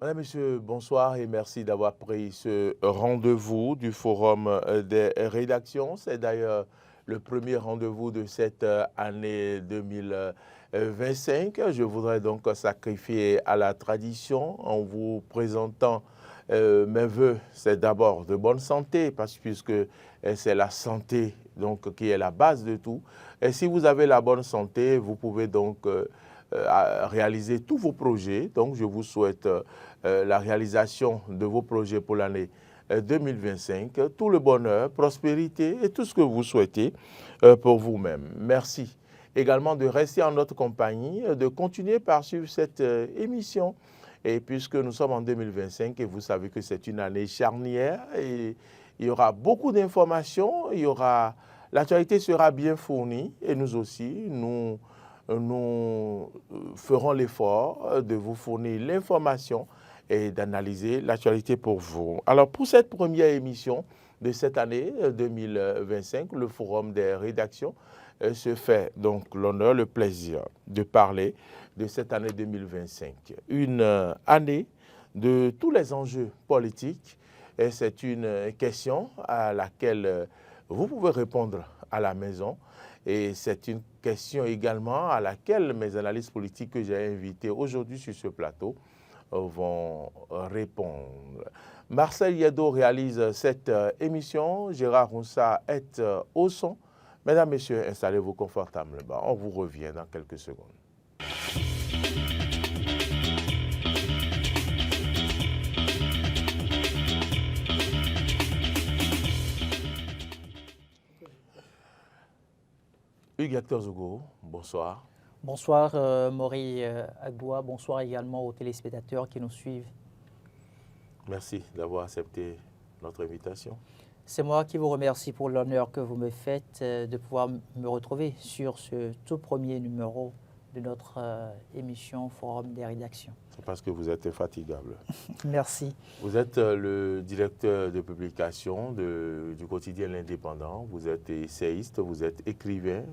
Madame, Monsieur, bonsoir et merci d'avoir pris ce rendez-vous du Forum des rédactions. C'est d'ailleurs le premier rendez-vous de cette année 2025. Je voudrais donc sacrifier à la tradition en vous présentant mes voeux. C'est d'abord de bonne santé, puisque c'est la santé donc, qui est la base de tout. Et si vous avez la bonne santé, vous pouvez donc à réaliser tous vos projets. Donc, je vous souhaite la réalisation de vos projets pour l'année 2025, tout le bonheur, prospérité et tout ce que vous souhaitez pour vous-même. Merci également de rester en notre compagnie, de continuer par suivre cette émission. Et puisque nous sommes en 2025 et vous savez que c'est une année charnière, et il y aura beaucoup d'informations, l'actualité sera bien fournie et nous aussi, nous ferons l'effort de vous fournir l'information et d'analyser l'actualité pour vous. Alors, pour cette première émission de cette année 2025, le Forum des rédactions se fait donc l'honneur, le plaisir de parler de cette année 2025. Une année de tous les enjeux politiques et c'est une question à laquelle vous pouvez répondre à la maison. Et c'est une question également à laquelle mes analystes politiques que j'ai invités aujourd'hui sur ce plateau vont répondre. Marcel Yedo réalise cette émission. Gérard Roussa est au son. Mesdames, Messieurs, installez-vous confortablement. On vous revient dans quelques secondes. Hugues Hector Zogo, bonsoir. Bonsoir Maury Agboua, bonsoir également aux téléspectateurs qui nous suivent. Merci d'avoir accepté notre invitation. C'est moi qui vous remercie pour l'honneur que vous me faites de pouvoir me retrouver sur ce tout premier numéro de notre émission Forum des rédactions. C'est parce que vous êtes infatigable. Merci. Vous êtes le directeur de publication du quotidien L'Indépendant, vous êtes essayiste, vous êtes écrivain,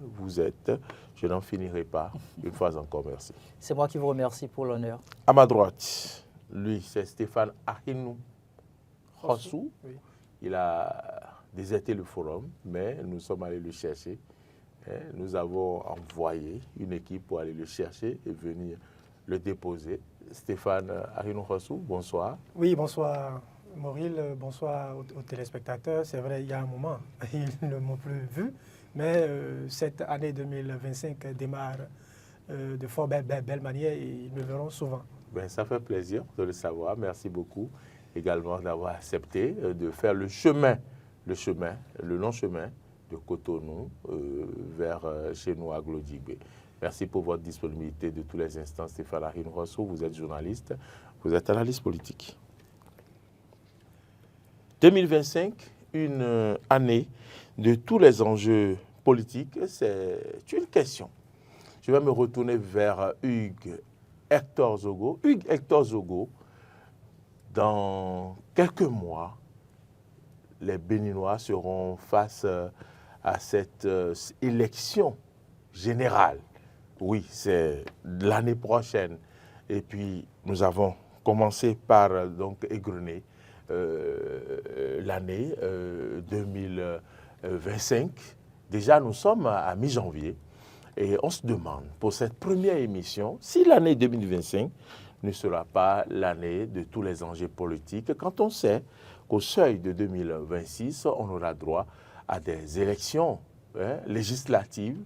je n'en finirai pas, une fois encore, merci. C'est moi qui vous remercie pour l'honneur. À ma droite, lui, c'est Stéphane Ahinou Rossou. Oui. Il a déserté le forum, mais nous sommes allés le chercher. Nous avons envoyé une équipe pour aller le chercher et venir le déposer. Stéphane Ahinou Rossou, bonsoir. Oui, bonsoir Mauril, bonsoir aux téléspectateurs. C'est vrai, il y a un moment, ils ne m'ont plus vu, mais cette année 2025 démarre de fort belle manière et ils me verront souvent. Ben, ça fait plaisir de le savoir. Merci beaucoup également d'avoir accepté de faire le long chemin de Cotonou vers chez nous à Glodjibé. Merci pour votre disponibilité de tous les instants, Stéphane Ahinou Rossou. Vous êtes journaliste, vous êtes analyste politique. 2025, une année de tous les enjeux politiques, c'est une question. Je vais me retourner vers Hugues Hector Zogo. Hugues Hector Zogo, dans quelques mois, les Béninois seront face à cette élection générale. Oui, c'est l'année prochaine. Et puis, nous avons commencé par donc égrener l'année 2025. Déjà, nous sommes à mi-janvier et on se demande pour cette première émission si l'année 2025 ne sera pas l'année de tous les enjeux politiques quand on sait qu'au seuil de 2026, on aura droit à des élections législatives,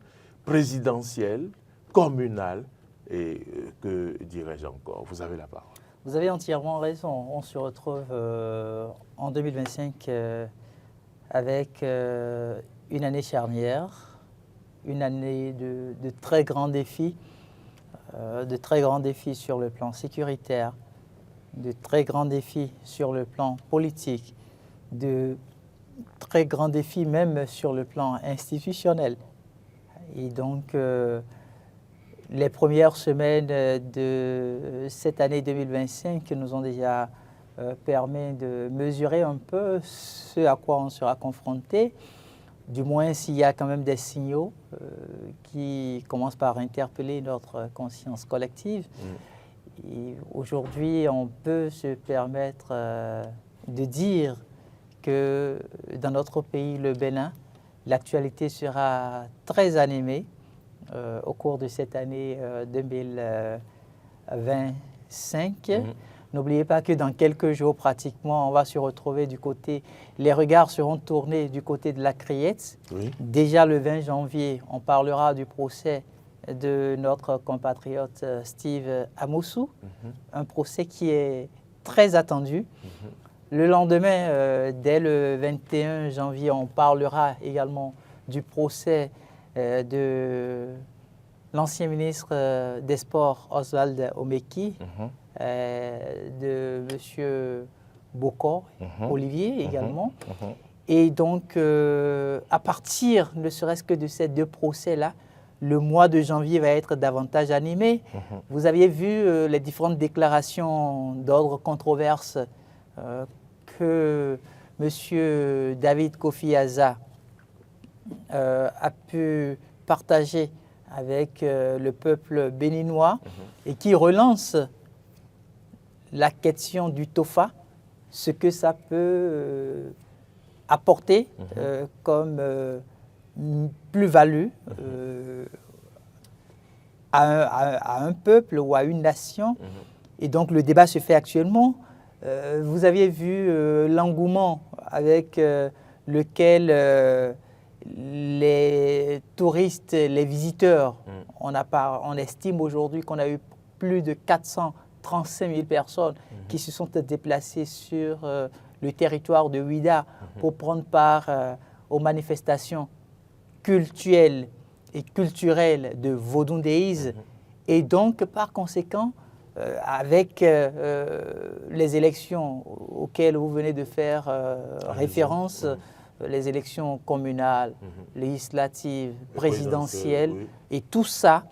présidentielles, communales et que dirais-je encore? Vous avez la parole. Vous avez entièrement raison. On se retrouve en 2025 avec une année charnière, une année de très grands défis, sur le plan sécuritaire, de très grands défis sur le plan politique, de très grands défis même sur le plan institutionnel. Et donc, les premières semaines de cette année 2025 nous ont déjà permis de mesurer un peu ce à quoi on sera confronté, du moins s'il y a quand même des signaux qui commencent par interpeller notre conscience collective. Aujourd'hui, on peut se permettre de dire que dans notre pays, le Bénin, l'actualité sera très animée au cours de cette année 2025. N'oubliez pas que dans quelques jours, pratiquement, on va se retrouver du côté, les regards seront tournés du côté de la Criette. Oui. Déjà le 20 janvier, on parlera du procès de notre compatriote Steve Amoussou, un procès qui est très attendu. Le lendemain, dès le 21 janvier, on parlera également du procès de l'ancien ministre des Sports Oswald Omeki, de M. Bokor, Olivier également. Et donc, à partir ne serait-ce que de ces deux procès-là, le mois de janvier va être davantage animé. Vous aviez vu les différentes déclarations d'ordre controverse que M. David Kofi Aza a pu partager avec le peuple béninois et qui relance la question du TOFA, ce que ça peut apporter comme plus-value à un peuple ou à une nation. Et donc le débat se fait actuellement. Vous aviez vu l'engouement avec lequel les touristes, les visiteurs, on estime aujourd'hui qu'on a eu plus de 435 000 personnes qui se sont déplacées sur le territoire de Ouidah pour prendre part aux manifestations cultuelles et culturelles de Vodou-Déïs. Et donc, par conséquent, avec les élections auxquelles vous venez de faire référence, les élections communales, législatives, présidentielles, et tout ça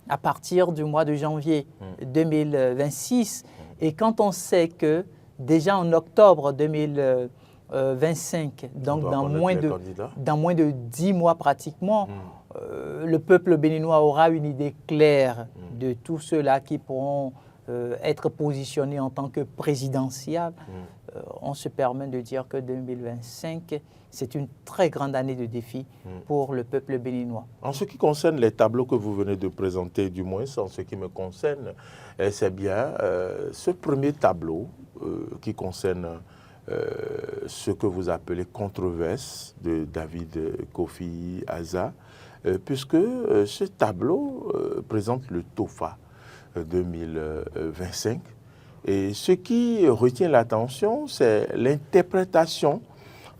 à partir du mois de janvier 2026. Et quand on sait que déjà en octobre 2025, donc dans moins de 10 mois pratiquement, le peuple béninois aura une idée claire de tous ceux-là qui pourront être positionnés en tant que présidentiables. On se permet de dire que 2025, c'est une très grande année de défis pour le peuple béninois. En ce qui concerne les tableaux que vous venez de présenter, du moins en ce qui me concerne, c'est bien ce premier tableau qui concerne ce que vous appelez controverse de David Kofi Aza, puisque ce tableau présente le TOFA 2025. Et ce qui retient l'attention, c'est l'interprétation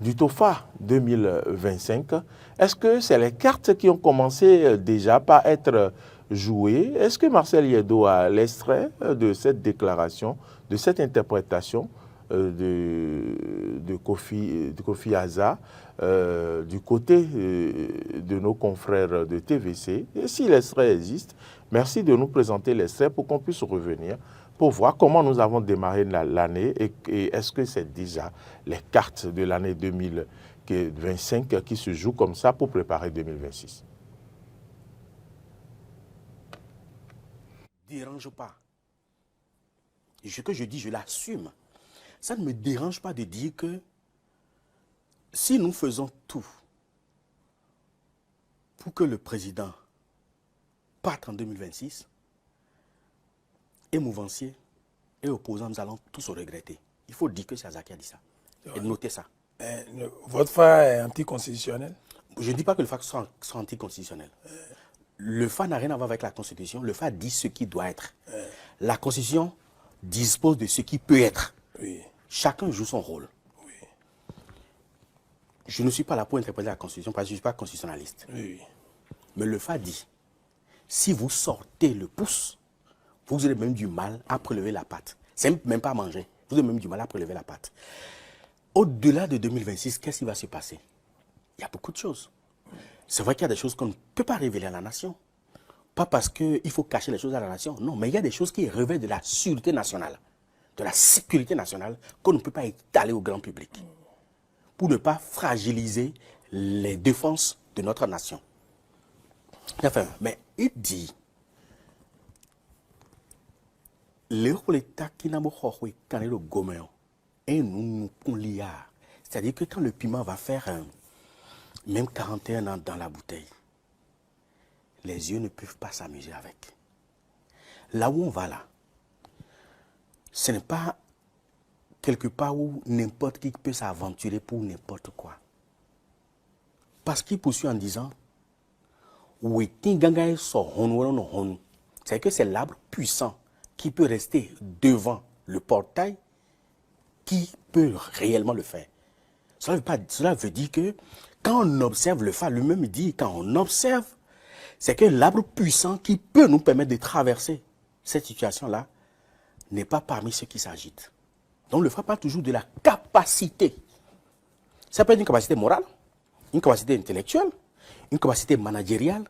du TOFA 2025. Est-ce que c'est les cartes qui ont commencé déjà par être jouées? Est-ce que Marcel Yeddo a l'extrait de cette déclaration, de cette interprétation de Kofi Aza du côté de nos confrères de TVC? Et si l'extrait existe, merci de nous présenter l'extrait pour qu'on puisse revenir pour voir comment nous avons démarré l'année et est-ce que c'est déjà les cartes de l'année 2025 qui se jouent comme ça pour préparer 2026. Dérange pas. Et ce que je dis, je l'assume. Ça ne me dérange pas de dire que si nous faisons tout pour que le président parte en 2026, et mouvanciers et opposants, nous allons tous regretter. Il faut dire que c'est Aza qui a dit ça. Et notez ça. Votre FA est anticonstitutionnel? Je ne dis pas que le FA soit anticonstitutionnel. Le FA n'a rien à voir avec la Constitution. Le FA dit ce qui doit être. La Constitution dispose de ce qui peut être. Oui. Chacun joue son rôle. Oui. Je ne suis pas là pour interpréter la Constitution parce que je ne suis pas constitutionnaliste. Oui. Mais le FA dit, si vous sortez le pouce, vous aurez même du mal à prélever la patte. C'est même pas à manger. Vous avez même du mal à prélever la patte. Au-delà de 2026, qu'est-ce qui va se passer? Il y a beaucoup de choses. C'est vrai qu'il y a des choses qu'on ne peut pas révéler à la nation. Pas parce qu'il faut cacher les choses à la nation. Non, mais il y a des choses qui relèvent de la sûreté nationale, de la sécurité nationale, qu'on ne peut pas étaler au grand public. Pour ne pas fragiliser les défenses de notre nation. Enfin, mais il dit Le l'État qui n'a pas le goméon et nous c'est-à-dire que quand le piment va faire même 41 ans dans la bouteille, les yeux ne peuvent pas s'amuser avec. Là où on va là, ce n'est pas quelque part où n'importe qui peut s'aventurer pour n'importe quoi. Parce qu'il poursuit en disant, c'est que c'est l'arbre puissant qui peut rester devant le portail qui peut réellement le faire. Cela veut dire que quand on observe le phare, lui-même dit, quand on observe, c'est que l'arbre puissant qui peut nous permettre de traverser cette situation-là n'est pas parmi ceux qui s'agitent. Donc le phare parle toujours de la capacité. Ça peut être une capacité morale, une capacité intellectuelle, une capacité managériale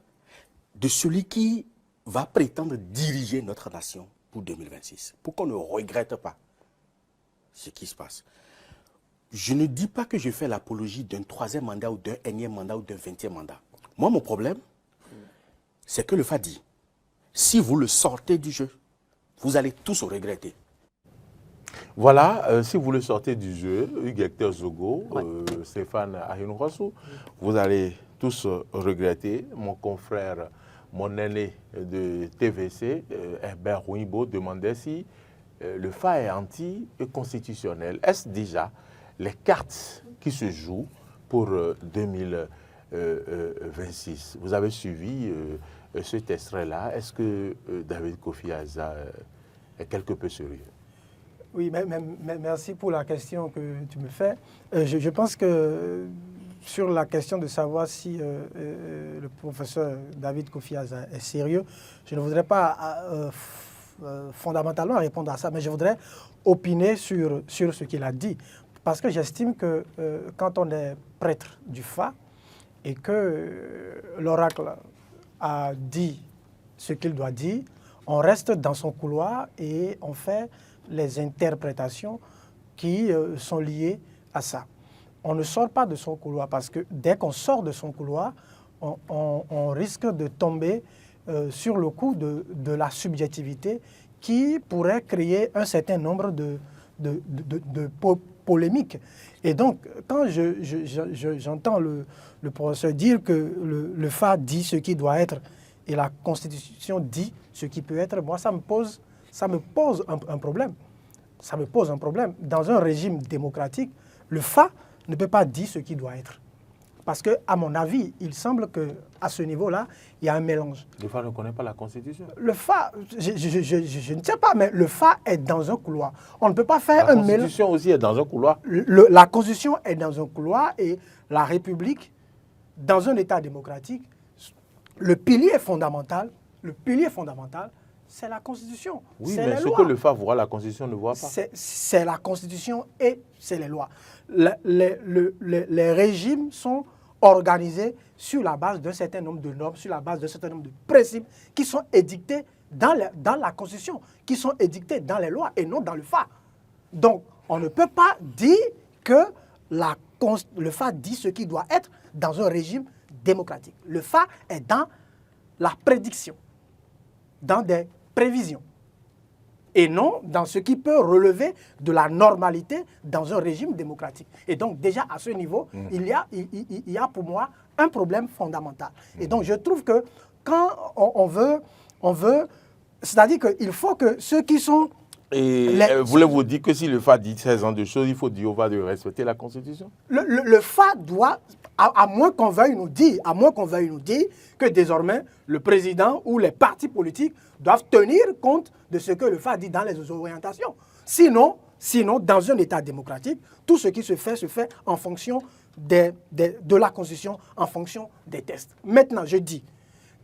de celui qui va prétendre diriger notre nation pour 2026, pour qu'on ne regrette pas ce qui se passe. Je ne dis pas que je fais l'apologie d'un 3e mandat ou d'un 1e mandat ou d'un 20e mandat. Moi, mon problème, c'est que le FA dit, si vous le sortez du jeu, vous allez tous regretter. Voilà, si vous le sortez du jeu, Hugues Hector Zogo, Stéphane Ahinou-Rossou, vous allez tous regretter. Mon confrère, mon aîné de TVC, Herbert Rouimbo, demandait si le FA est anti-constitutionnel. Est-ce déjà les cartes qui se jouent pour 2026? Vous avez suivi cet extrait-là. Est-ce que David Kofi Aza est quelque peu sérieux? Oui, merci pour la question que tu me fais. Je pense que sur la question de savoir si le professeur David Kofi Aza est sérieux, je ne voudrais pas fondamentalement répondre à ça, mais je voudrais opiner sur ce qu'il a dit. Parce que j'estime que quand on est prêtre du FA et que l'oracle a dit ce qu'il doit dire, on reste dans son couloir et on fait les interprétations qui sont liées à ça. On ne sort pas de son couloir parce que dès qu'on sort de son couloir, on risque de tomber sur le coup de la subjectivité qui pourrait créer un certain nombre de polémiques. Et donc, quand j'entends le professeur dire que le FA dit ce qui doit être et la Constitution dit ce qui peut être, moi, ça me pose un problème. Ça me pose un problème. Dans un régime démocratique, le FA ne peut pas dire ce qui doit être. Parce que, à mon avis, il semble qu'à ce niveau-là, il y a un mélange. Le FA ne connaît pas la Constitution? Le FA, je ne sais pas, mais le FA est dans un couloir. On ne peut pas faire un mélange. La Constitution aussi est dans un couloir. La Constitution est dans un couloir et la République, dans un État démocratique, le pilier fondamental, c'est la Constitution. Oui, mais ce que le FA voit, la Constitution ne voit pas. C'est la Constitution et c'est les lois. Les régimes sont organisés sur la base d'un certain nombre de normes, sur la base d'un certain nombre de principes qui sont édictés dans la Constitution, qui sont édictés dans les lois et non dans le FA. Donc, on ne peut pas dire que le FA dit ce qui doit être dans un régime démocratique. Le FA est dans la prédiction, dans des prévisions, et non dans ce qui peut relever de la normalité dans un régime démocratique. Et donc déjà à ce niveau, il y a pour moi un problème fondamental. Et donc je trouve que quand on veut c'est-à-dire qu'il faut que ceux qui sont... Et voulez-vous dire que si le FA dit 16 ans de choses, il faut dire au FA de respecter la Constitution? Le FA doit, à moins qu'on veuille nous dire que désormais le président ou les partis politiques doivent tenir compte de ce que le FA dit dans les orientations. Sinon, dans un État démocratique, tout ce qui se fait en fonction de la Constitution, en fonction des tests. Maintenant, je dis,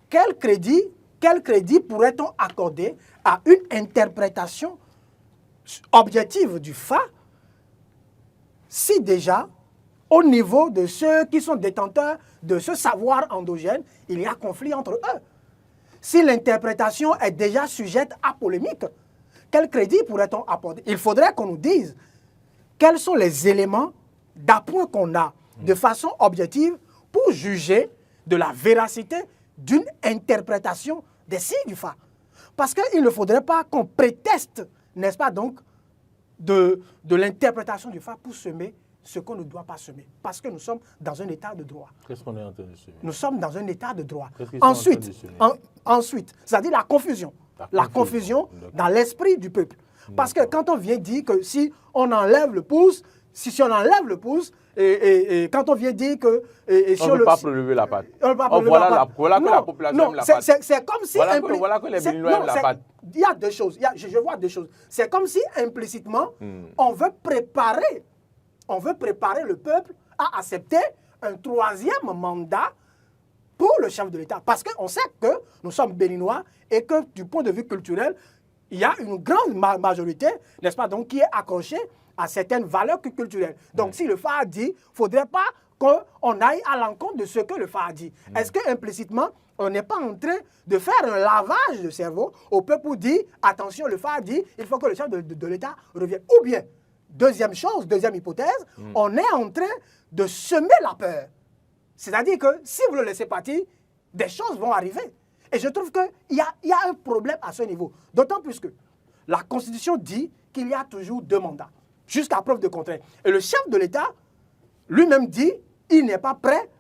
quel crédit pourrait-on accorder à une interprétation objective du FA si déjà, au niveau de ceux qui sont détenteurs de ce savoir endogène, il y a conflit entre eux? Si l'interprétation est déjà sujette à polémique, quel crédit pourrait-on apporter? Il faudrait qu'on nous dise quels sont les éléments d'appoint qu'on a de façon objective pour juger de la véracité d'une interprétation des signes du FA. Parce qu'il ne faudrait pas qu'on préteste, n'est-ce pas, donc, de l'interprétation du FA pour semer ce qu'on ne doit pas semer. Parce que nous sommes dans un état de droit. Qu'est-ce qu'on est en train de semer? Nous sommes dans un état de droit. Qu'est-ce qu'ils sont en train de semer? Ensuite, c'est-à-dire la confusion. La confusion dans l'esprit du peuple. Parce que quand on vient dire que si on enlève le pouce, si on enlève le pouce, et quand on vient dire que... on ne peut pas prélever la patte. Voilà que la population aime la patte. C'est comme si... Voilà que les Béninois aiment la patte. Il y a deux choses. Je vois deux choses. C'est comme si implicitement, on veut préparer le peuple à accepter un troisième mandat pour le chef de l'État. Parce qu'on sait que nous sommes béninois et que du point de vue culturel, il y a une grande majorité, n'est-ce pas, donc, qui est accrochée à certaines valeurs culturelles. Donc, si le FA dit, il ne faudrait pas qu'on aille à l'encontre de ce que le FA dit. Est-ce que implicitement, on n'est pas en train de faire un lavage de cerveau au peuple pour dire, attention, le FA dit, il faut que le chef de l'État revienne. Ou bien, deuxième chose, deuxième hypothèse, on est en train de semer la peur. C'est-à-dire que si vous le laissez partir, des choses vont arriver. Et je trouve qu'il y a un problème à ce niveau. D'autant plus que la Constitution dit qu'il y a toujours 2 mandats, jusqu'à preuve de contraire. Et le chef de l'État lui-même dit qu'il n'est pas prêt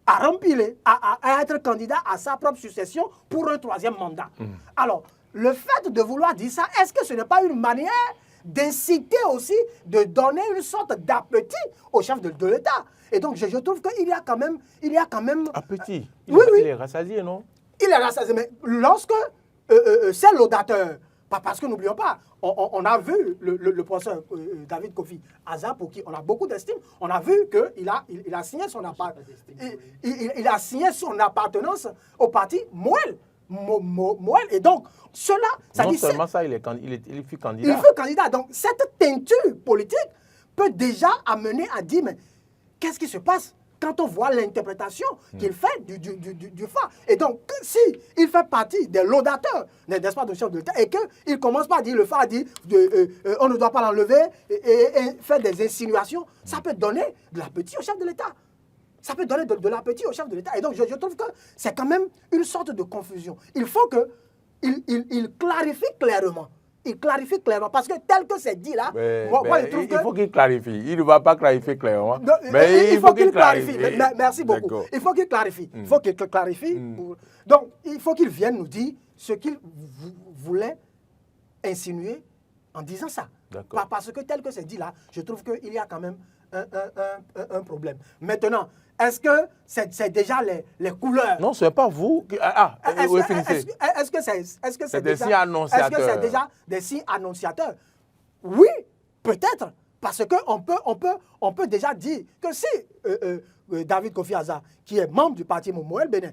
à rempiler, à être candidat à sa propre succession pour un 3e mandat. Alors, le fait de vouloir dire ça, est-ce que ce n'est pas une manière d'inciter aussi, de donner une sorte d'appétit au chef de l'État? Et donc, je trouve qu'il y a quand même... Appétit. Oui. Il est rassasié, non? Il est rassasié, mais lorsque c'est l'audateur, parce que n'oublions pas, on a vu le professeur David Kofi Aza, pour qui on a beaucoup d'estime, on a vu qu'il a signé son il a signé son appartenance au parti Moël. Et donc, cela... Non seulement ça, il fut candidat. Il fut candidat. Donc, cette teinture politique peut déjà amener à dire, mais qu'est-ce qui se passe quand on voit l'interprétation qu'il fait du FA? Et donc, si il fait partie des laudateurs, n'est-ce pas, du chef de l'État, et qu'il commence par dire, le FA dit, on ne doit pas l'enlever, et faire des insinuations, ça peut donner de l'appétit au chef de l'État. Ça peut donner de l'appétit au chef de l'État. Et donc, je trouve que c'est quand même une sorte de confusion. Il faut qu'il clarifie clairement. Il clarifie clairement. Parce que tel que c'est dit là, moi, je trouve il faut qu'il clarifie. Il ne va pas clarifier clairement. Non, mais il faut qu'il clarifie. Merci beaucoup. D'accord. Il faut qu'il clarifie. Il faut qu'il clarifie. Donc, il faut qu'il vienne nous dire ce qu'il voulait insinuer en disant ça. Parce que tel que c'est dit là, je trouve qu'il y a quand même un problème. Maintenant, est-ce que c'est déjà les couleurs? Non, ce n'est pas vous. Est-ce que c'est des signes annonciateurs? Est-ce que c'est déjà des signes annonciateurs? Oui, peut-être. Parce qu'on peut déjà dire que si David Kofi Aza, qui est membre du parti Moël Bénin,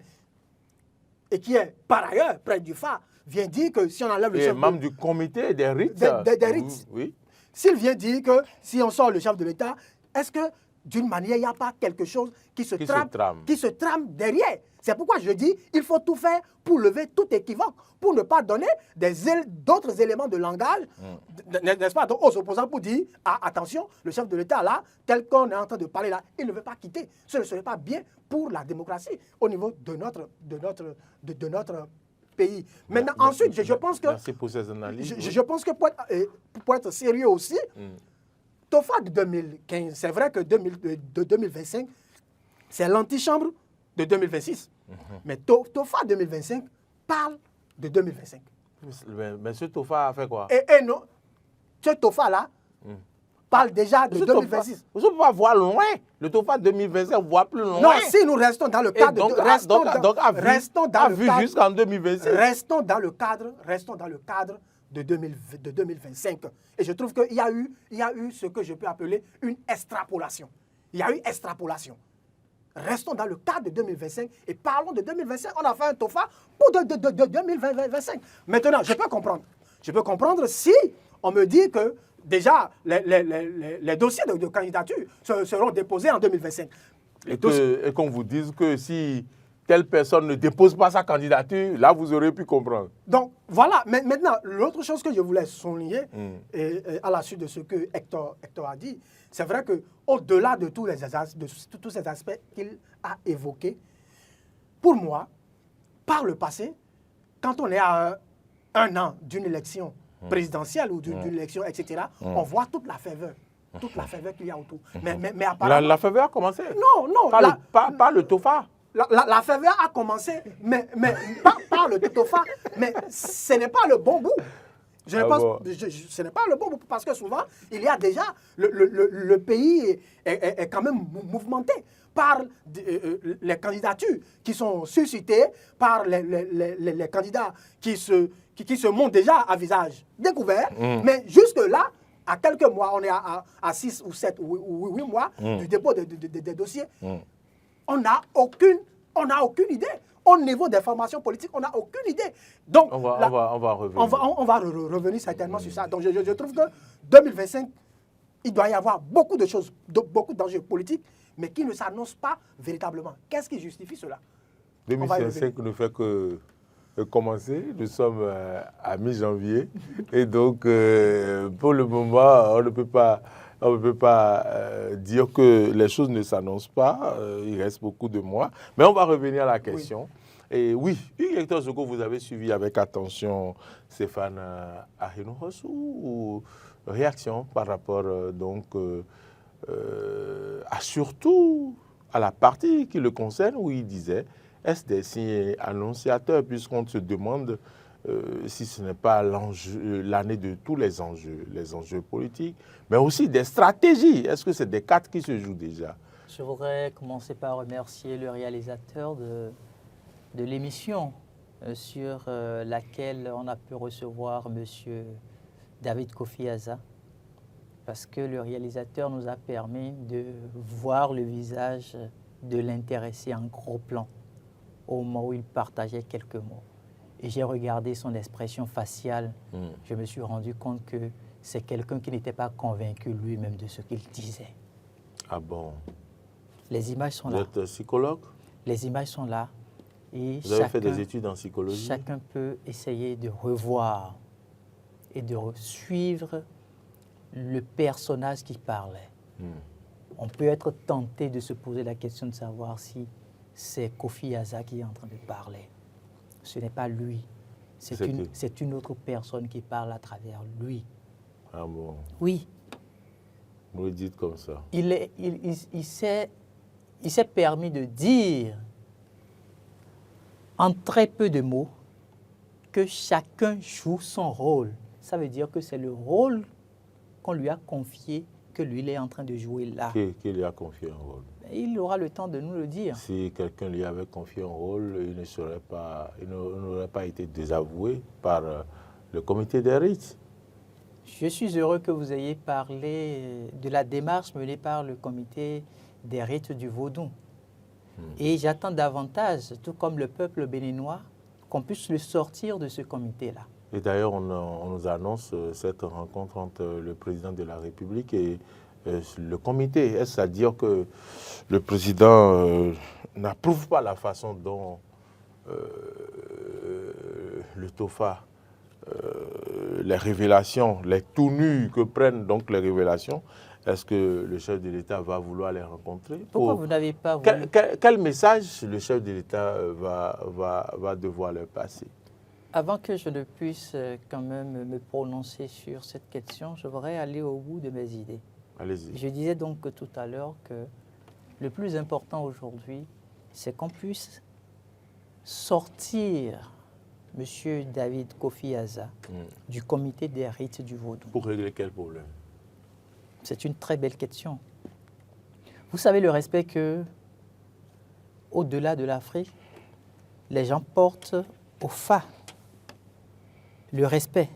et qui est par ailleurs près du FA, vient dire que si on enlève le chef... membre du comité des rites. Des rites. Oui. S'il vient dire que si on sort le chef de l'État, est-ce que d'une manière, il n'y a pas quelque chose qui se trame derrière? C'est pourquoi je dis il faut tout faire pour lever tout équivoque, pour ne pas donner d'autres éléments de langage, n'est-ce pas, donc, aux opposants pour dire attention, le chef de l'État là, tel qu'on est en train de parler là, il ne veut pas quitter. Ce ne serait pas bien pour la démocratie au niveau de notre pays. Maintenant, ensuite, je pense que... Merci pour ces analyses. Je pense que pour être sérieux aussi, TOFA de 2015, c'est vrai que de 2025, c'est l'antichambre de 2026. Mais TOFA 2025 parle de 2025. Mais ce TOFA a fait quoi? Et non, ce TOFA-là parle déjà de 2026. Vous ne pouvez pas voir loin. Le TOFA 2025 voit plus loin. Non, si nous restons dans le cadre jusqu'en 2026. Restons dans le cadre de 2025. Et je trouve qu'il y a eu ce que je peux appeler une extrapolation. Il y a eu extrapolation. Restons dans le cadre de 2025 et parlons de 2025. On a fait un TOFA pour de 2025. Maintenant, je peux comprendre. Je peux comprendre si on me dit que déjà les dossiers de candidature seront déposés en 2025. Et qu'on vous dise que si telle personne ne dépose pas sa candidature, là, vous aurez pu comprendre. Donc, voilà. Mais maintenant, l'autre chose que je voulais souligner, et à la suite de ce que Hector a dit, c'est vrai qu'au-delà de tous ces aspects qu'il a évoqués, pour moi, par le passé, quand on est à un an d'une élection présidentielle ou d'une élection, etc., on voit toute la faveur. Toute la faveur qu'il y a autour. Mais apparemment... La faveur a commencé. Non. Pas le TOFA. La faveur a commencé, mais pas le TOFA, mais ce n'est pas le bon bout. Ce n'est pas le bon bout, parce que souvent, il y a déjà, le pays est quand même mouvementé par les candidatures qui sont suscitées, par les candidats qui se montrent déjà à visage découvert. Mais jusque-là, à quelques mois, on est à 6 ou 7 ou 8 mois du dépôt des dossiers, on n'a aucune idée. Au niveau des formations politiques, on n'a aucune idée. Donc, on va revenir. On va revenir certainement sur ça. Donc, je trouve que 2025, il doit y avoir beaucoup de choses, beaucoup d'enjeux politiques, mais qui ne s'annoncent pas véritablement. Qu'est-ce qui justifie cela? 2025 ne fait que commencer. Nous sommes à mi-janvier. Et donc, pour le moment, on ne peut pas dire que les choses ne s'annoncent pas. Il reste beaucoup de mois. Mais on va revenir à la question. Oui. Et oui, Hugues Hector Zogo, vous avez suivi avec attention Stéphane Ahinoros ou réaction par rapport surtout à la partie qui le concerne où il disait est-ce des signes annonciateurs puisqu'on se demande si ce n'est pas l'année de tous les enjeux politiques, mais aussi des stratégies. Est-ce que c'est des cartes qui se jouent déjà? Je voudrais commencer par remercier le réalisateur de l'émission sur laquelle on a pu recevoir M. David Kofi Aza, parce que le réalisateur nous a permis de voir le visage de l'intéressé en gros plan au moment où il partageait quelques mots. Et j'ai regardé son expression faciale. Je me suis rendu compte que c'est quelqu'un qui n'était pas convaincu lui-même de ce qu'il disait. Ah bon? Les images sont là. Vous êtes psychologue? Les images sont là. Et vous avez fait des études en psychologie? Chacun peut essayer de revoir et de suivre le personnage qui parlait. On peut être tenté de se poser la question de savoir si c'est Kofi Aza qui est en train de parler. Ce n'est pas lui. C'est une autre personne qui parle à travers lui. Ah bon? Oui. Vous le dites comme ça. Il s'est permis de dire en très peu de mots que chacun joue son rôle. Ça veut dire que c'est le rôle qu'on lui a confié que lui, il est en train de jouer là. Qui lui a confié un rôle? Il aura le temps de nous le dire. Si quelqu'un lui avait confié un rôle, il n'aurait pas été désavoué par le comité des rites. Je suis heureux que vous ayez parlé de la démarche menée par le comité des rites du Vaudou. Et j'attends davantage, tout comme le peuple béninois, qu'on puisse le sortir de ce comité-là. Et d'ailleurs, on nous annonce cette rencontre entre le président de la République et le comité. Est-ce à dire que le président n'approuve pas la façon dont le TOFA, les révélations, les tout nus que prennent donc les révélations, est-ce que le chef de l'État va vouloir les rencontrer? Pourquoi vous n'avez pas voulu... Quel message le chef de l'État va devoir leur passer? Avant que je ne puisse quand même me prononcer sur cette question, je voudrais aller au bout de mes idées. Allez-y. Je disais donc tout à l'heure que le plus important aujourd'hui, c'est qu'on puisse sortir M. David Kofi Aza du comité des rites du Vaudou. Pour régler quel problème? C'est une très belle question. Vous savez le respect que, au-delà de l'Afrique, les gens portent au Fa. Le respect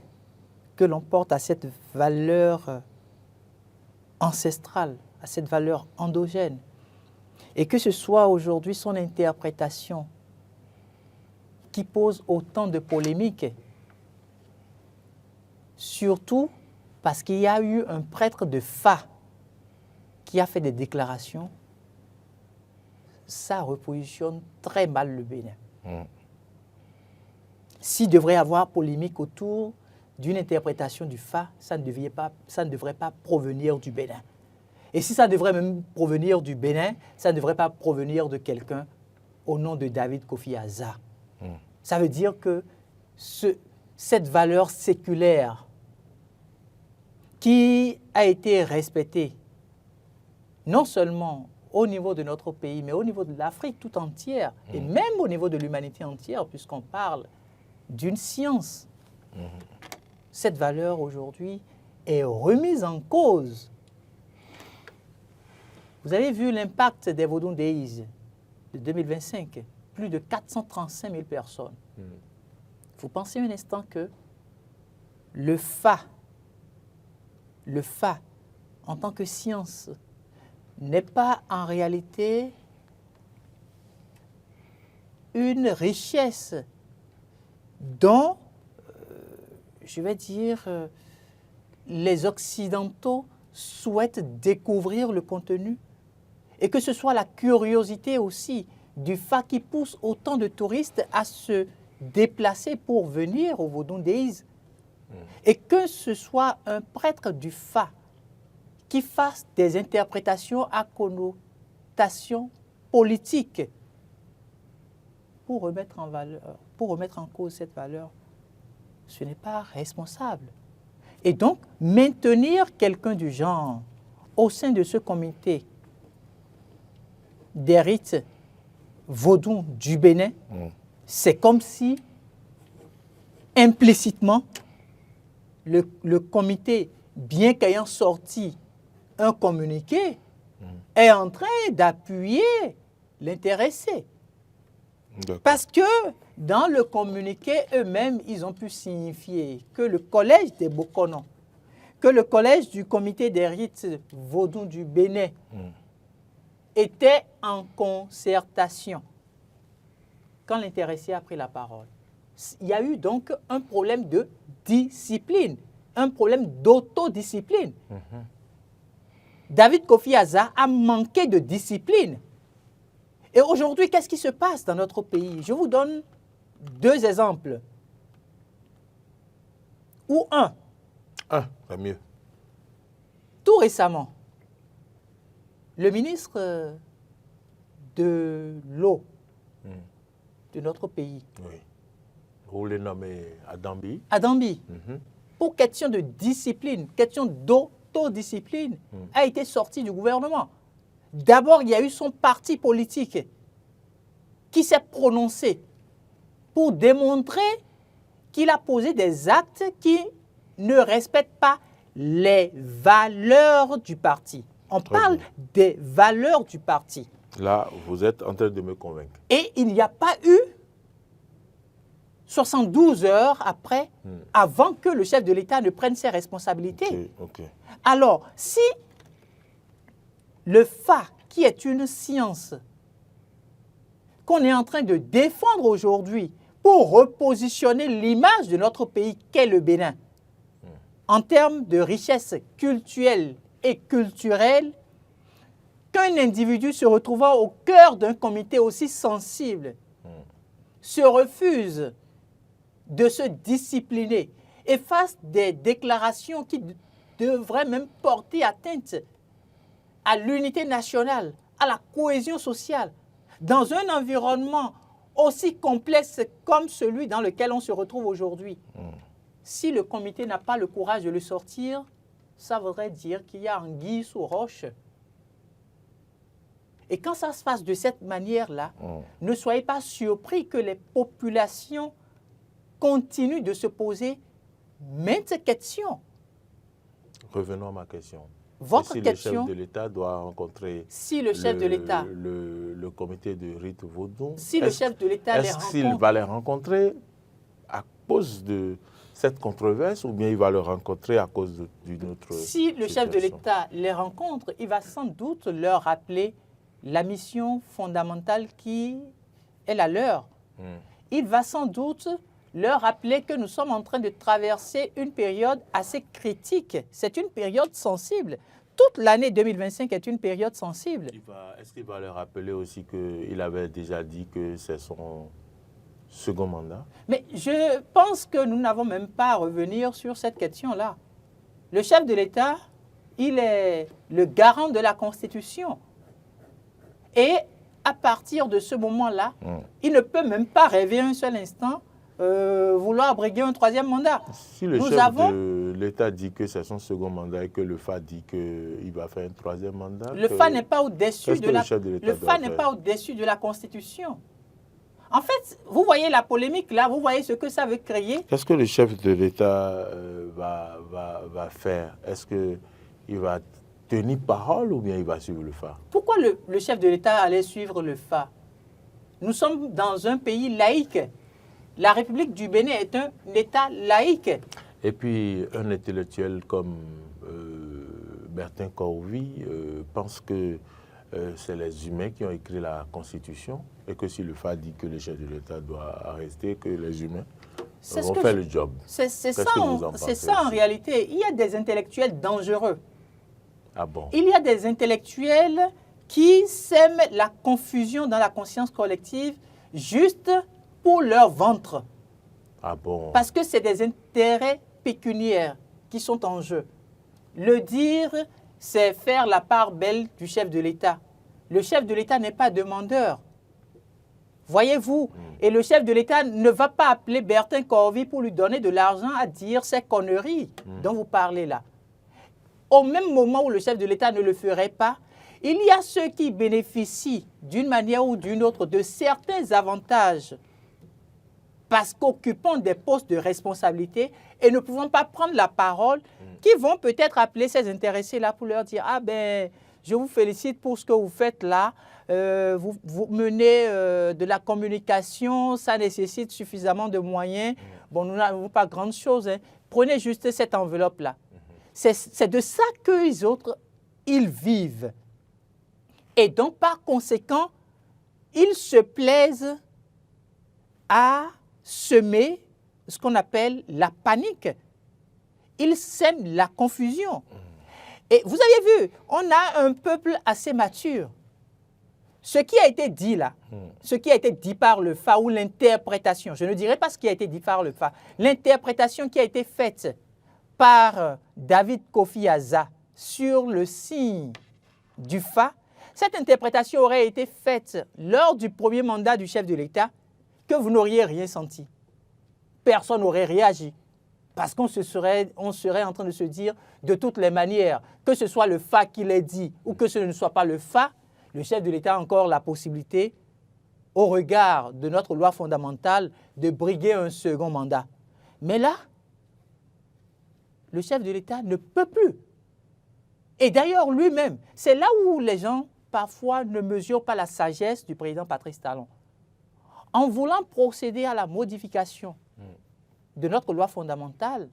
que l'on porte à cette valeur ancestrale, à cette valeur endogène. Et que ce soit aujourd'hui son interprétation qui pose autant de polémiques, surtout parce qu'il y a eu un prêtre de Fa qui a fait des déclarations, ça repositionne très mal le Bénin. S'il devrait y avoir polémique autour d'une interprétation du Fa, ça ne devrait pas provenir du Bénin. Et si ça devrait même provenir du Bénin, ça ne devrait pas provenir de quelqu'un au nom de David Kofi Aza. Ça veut dire que cette valeur séculaire qui a été respectée non seulement au niveau de notre pays, mais au niveau de l'Afrique tout entière, et même au niveau de l'humanité entière, puisqu'on parle d'une science. Cette valeur aujourd'hui est remise en cause. Vous avez vu l'impact des Vodun Days de 2025, plus de 435 000 personnes. Vous pensez un instant que le FA, en tant que science, n'est pas en réalité une richesse dont, je vais dire, les Occidentaux souhaitent découvrir le contenu, et que ce soit la curiosité aussi du FA qui pousse autant de touristes à se déplacer pour venir au Vodun Days, et que ce soit un prêtre du FA qui fasse des interprétations à connotation politique pour remettre en cause cette valeur, ce n'est pas responsable. Et donc, maintenir quelqu'un du genre au sein de ce comité des rites vaudous du Bénin, c'est comme si, implicitement, le comité, bien qu'ayant sorti un communiqué, est en train d'appuyer l'intéressé. Parce que dans le communiqué eux-mêmes, ils ont pu signifier que le collège des Bokonon, que le collège du comité des rites vaudous du Bénin était en concertation quand l'intéressé a pris la parole. Il y a eu donc un problème de discipline, un problème d'autodiscipline. David Kofi Aza a manqué de discipline. Et aujourd'hui, qu'est-ce qui se passe dans notre pays? Je vous donne deux exemples. Ou un. C'est mieux. Tout récemment, le ministre de l'eau de notre pays, Vous le nommez Adambi. Adambi, pour question de discipline, question d'autodiscipline, a été sorti du gouvernement. D'abord, il y a eu son parti politique qui s'est prononcé pour démontrer qu'il a posé des actes qui ne respectent pas les valeurs du parti. On parle des valeurs du parti. Là, vous êtes en train de me convaincre. Et il n'y a pas eu 72 heures après, avant que le chef de l'État ne prenne ses responsabilités. Alors, si le FA, qui est une science qu'on est en train de défendre aujourd'hui pour repositionner l'image de notre pays qu'est le Bénin, en termes de richesse culturelle et culturelle, qu'un individu se retrouvant au cœur d'un comité aussi sensible se refuse de se discipliner et fasse des déclarations qui devraient même porter atteinte à l'unité nationale, à la cohésion sociale, dans un environnement aussi complexe comme celui dans lequel on se retrouve aujourd'hui. Si le comité n'a pas le courage de le sortir, ça voudrait dire qu'il y a anguille sous roche. Et quand ça se passe de cette manière-là, ne soyez pas surpris que les populations continuent de se poser maintes questions. Revenons à ma question. Votre si question, le chef de l'État doit rencontrer le comité de rite vaudou, est-ce qu'il va les rencontrer à cause de cette controverse ou bien il va le rencontrer à cause d'une autre Si le chef de l'État les rencontre, il va sans doute leur rappeler la mission fondamentale qui est la leur. Il va sans doute leur rappeler que nous sommes en train de traverser une période assez critique. C'est une période sensible. Toute l'année 2025 est une période sensible. Est-ce qu'il va leur rappeler aussi qu'il avait déjà dit que c'est son second mandat? Mais je pense que nous n'avons même pas à revenir sur cette question-là. Le chef de l'État, il est le garant de la Constitution. Et à partir de ce moment-là, il ne peut même pas rêver un seul instant vouloir briguer un troisième mandat. Si le chef de l'État dit que c'est son second mandat et que le FA dit qu'il va faire un troisième mandat... Le FA n'est pas au-dessus de la Constitution. En fait, vous voyez la polémique là, vous voyez ce que ça veut créer. Qu'est-ce que le chef de l'État va faire? Est-ce qu'il va tenir parole ou bien il va suivre le FA? Pourquoi le chef de l'État allait suivre le FA? Nous sommes dans un pays laïque. La République du Bénin est un État laïque. Et puis, un intellectuel comme Bertin Corvi pense que c'est les humains qui ont écrit la Constitution et que si le FA dit que le chef de l'État doit rester, que les humains vont faire le job. C'est ça en réalité. Il y a des intellectuels dangereux. Ah bon? Il y a des intellectuels qui sèment la confusion dans la conscience collective juste pour leur ventre. Ah bon? Parce que c'est des intérêts pécuniaires qui sont en jeu. Le dire, c'est faire la part belle du chef de l'État. Le chef de l'État n'est pas demandeur. Voyez-vous? Et le chef de l'État ne va pas appeler Bertin Corvi pour lui donner de l'argent à dire ces conneries dont vous parlez là. Au même moment où le chef de l'État ne le ferait pas, il y a ceux qui bénéficient d'une manière ou d'une autre de certains avantages parce qu'occupant des postes de responsabilité et ne pouvant pas prendre la parole, qui vont peut-être appeler ces intéressés-là pour leur dire « Ah ben, je vous félicite pour ce que vous faites là, vous menez de la communication, ça nécessite suffisamment de moyens. Bon, nous n'avons pas grande chose, hein. Prenez juste cette enveloppe-là. » C'est de ça qu'eux autres, ils vivent. Et donc, par conséquent, ils se plaisent à semer ce qu'on appelle la panique. Ils sèment la confusion. Et vous avez vu, on a un peuple assez mature. Ce qui a été dit là, ce qui a été dit par le FA ou l'interprétation, je ne dirais pas ce qui a été dit par le FA, l'interprétation qui a été faite par David Kofi Aza sur le signe du FA, cette interprétation aurait été faite lors du premier mandat du chef de l'État que vous n'auriez rien senti. Personne n'aurait réagi. Parce qu'on serait en train de se dire, de toutes les manières, que ce soit le FA qui l'ait dit ou que ce ne soit pas le FA, le chef de l'État a encore la possibilité, au regard de notre loi fondamentale, de briguer un second mandat. Mais là, le chef de l'État ne peut plus. Et d'ailleurs, lui-même, c'est là où les gens, parfois, ne mesurent pas la sagesse du président Patrice Talon. En voulant procéder à la modification de notre loi fondamentale,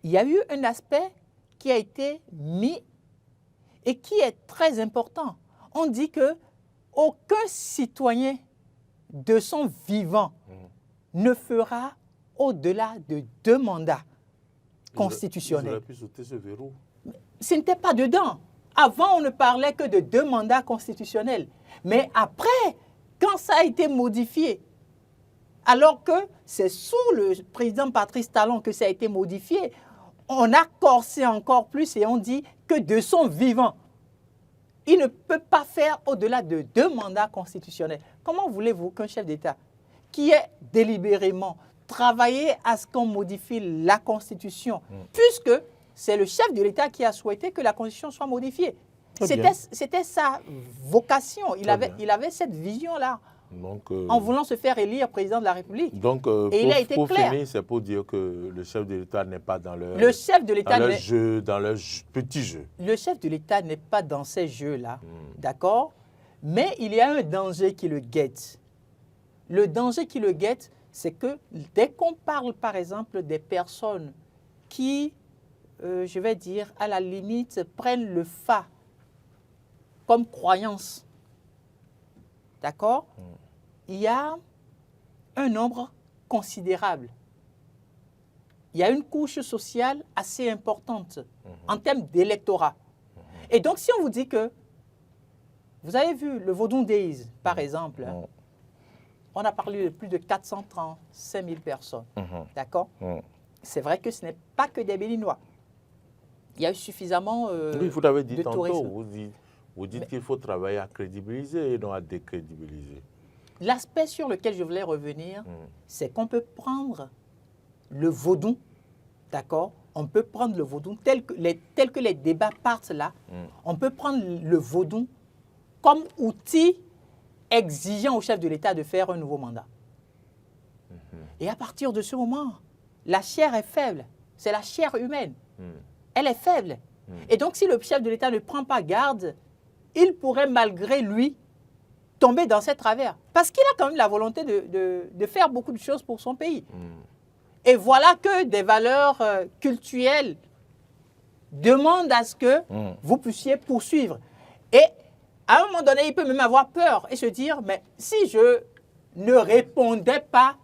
il y a eu un aspect qui a été mis et qui est très important. On dit qu'aucun citoyen de son vivant ne fera au-delà de 2 mandats constitutionnels. Ils auraient pu sauter ce verrou. Ce n'était pas dedans. Avant, on ne parlait que de 2 mandats constitutionnels. Mais après, quand ça a été modifié, alors que c'est sous le président Patrice Talon que ça a été modifié, on a corsé encore plus et on dit que de son vivant, il ne peut pas faire au-delà de 2 mandats constitutionnels. Comment voulez-vous qu'un chef d'État qui ait délibérément travaillé à ce qu'on modifie la Constitution, puisque c'est le chef de l'État qui a souhaité que la Constitution soit modifiée. C'était sa vocation. Il avait cette vision-là. Donc, en voulant se faire élire président de la République. Donc, et il a été clair. Finir, c'est pour dire que le chef de l'État n'est pas dans leur, dans leur petit jeu. Le chef de l'État n'est pas dans ces jeux-là, d'accord? Mais il y a un danger qui le guette. Le danger qui le guette, c'est que dès qu'on parle, par exemple, des personnes qui, je vais dire, à la limite, prennent le FA comme croyance, d'accord? Il y a un nombre considérable. Il y a une couche sociale assez importante en termes d'électorat. Et donc, si on vous dit que, vous avez vu le Vodun Days, par exemple, on a parlé de plus de 435 000 personnes, d'accord? C'est vrai que ce n'est pas que des Béninois. Il y a eu suffisamment oui, vous l'avez dit de tantôt, tourisme. vous dites qu'il faut travailler à crédibiliser et non à décrédibiliser. l'aspect sur lequel je voulais revenir, c'est qu'on peut prendre le vaudou, d'accord? On peut prendre le vaudou, tel que les débats partent là, on peut prendre le vaudou comme outil exigeant au chef de l'État de faire un nouveau mandat. Et à partir de ce moment, la chair est faible. C'est la chair humaine. Elle est faible. Et donc, si le chef de l'État ne prend pas garde, il pourrait, malgré lui, tomber dans ses travers. Parce qu'il a quand même la volonté de faire beaucoup de choses pour son pays. Et voilà que des valeurs cultuelles demandent à ce que vous puissiez poursuivre. Et à un moment donné, il peut même avoir peur et se dire, mais si je ne répondais pas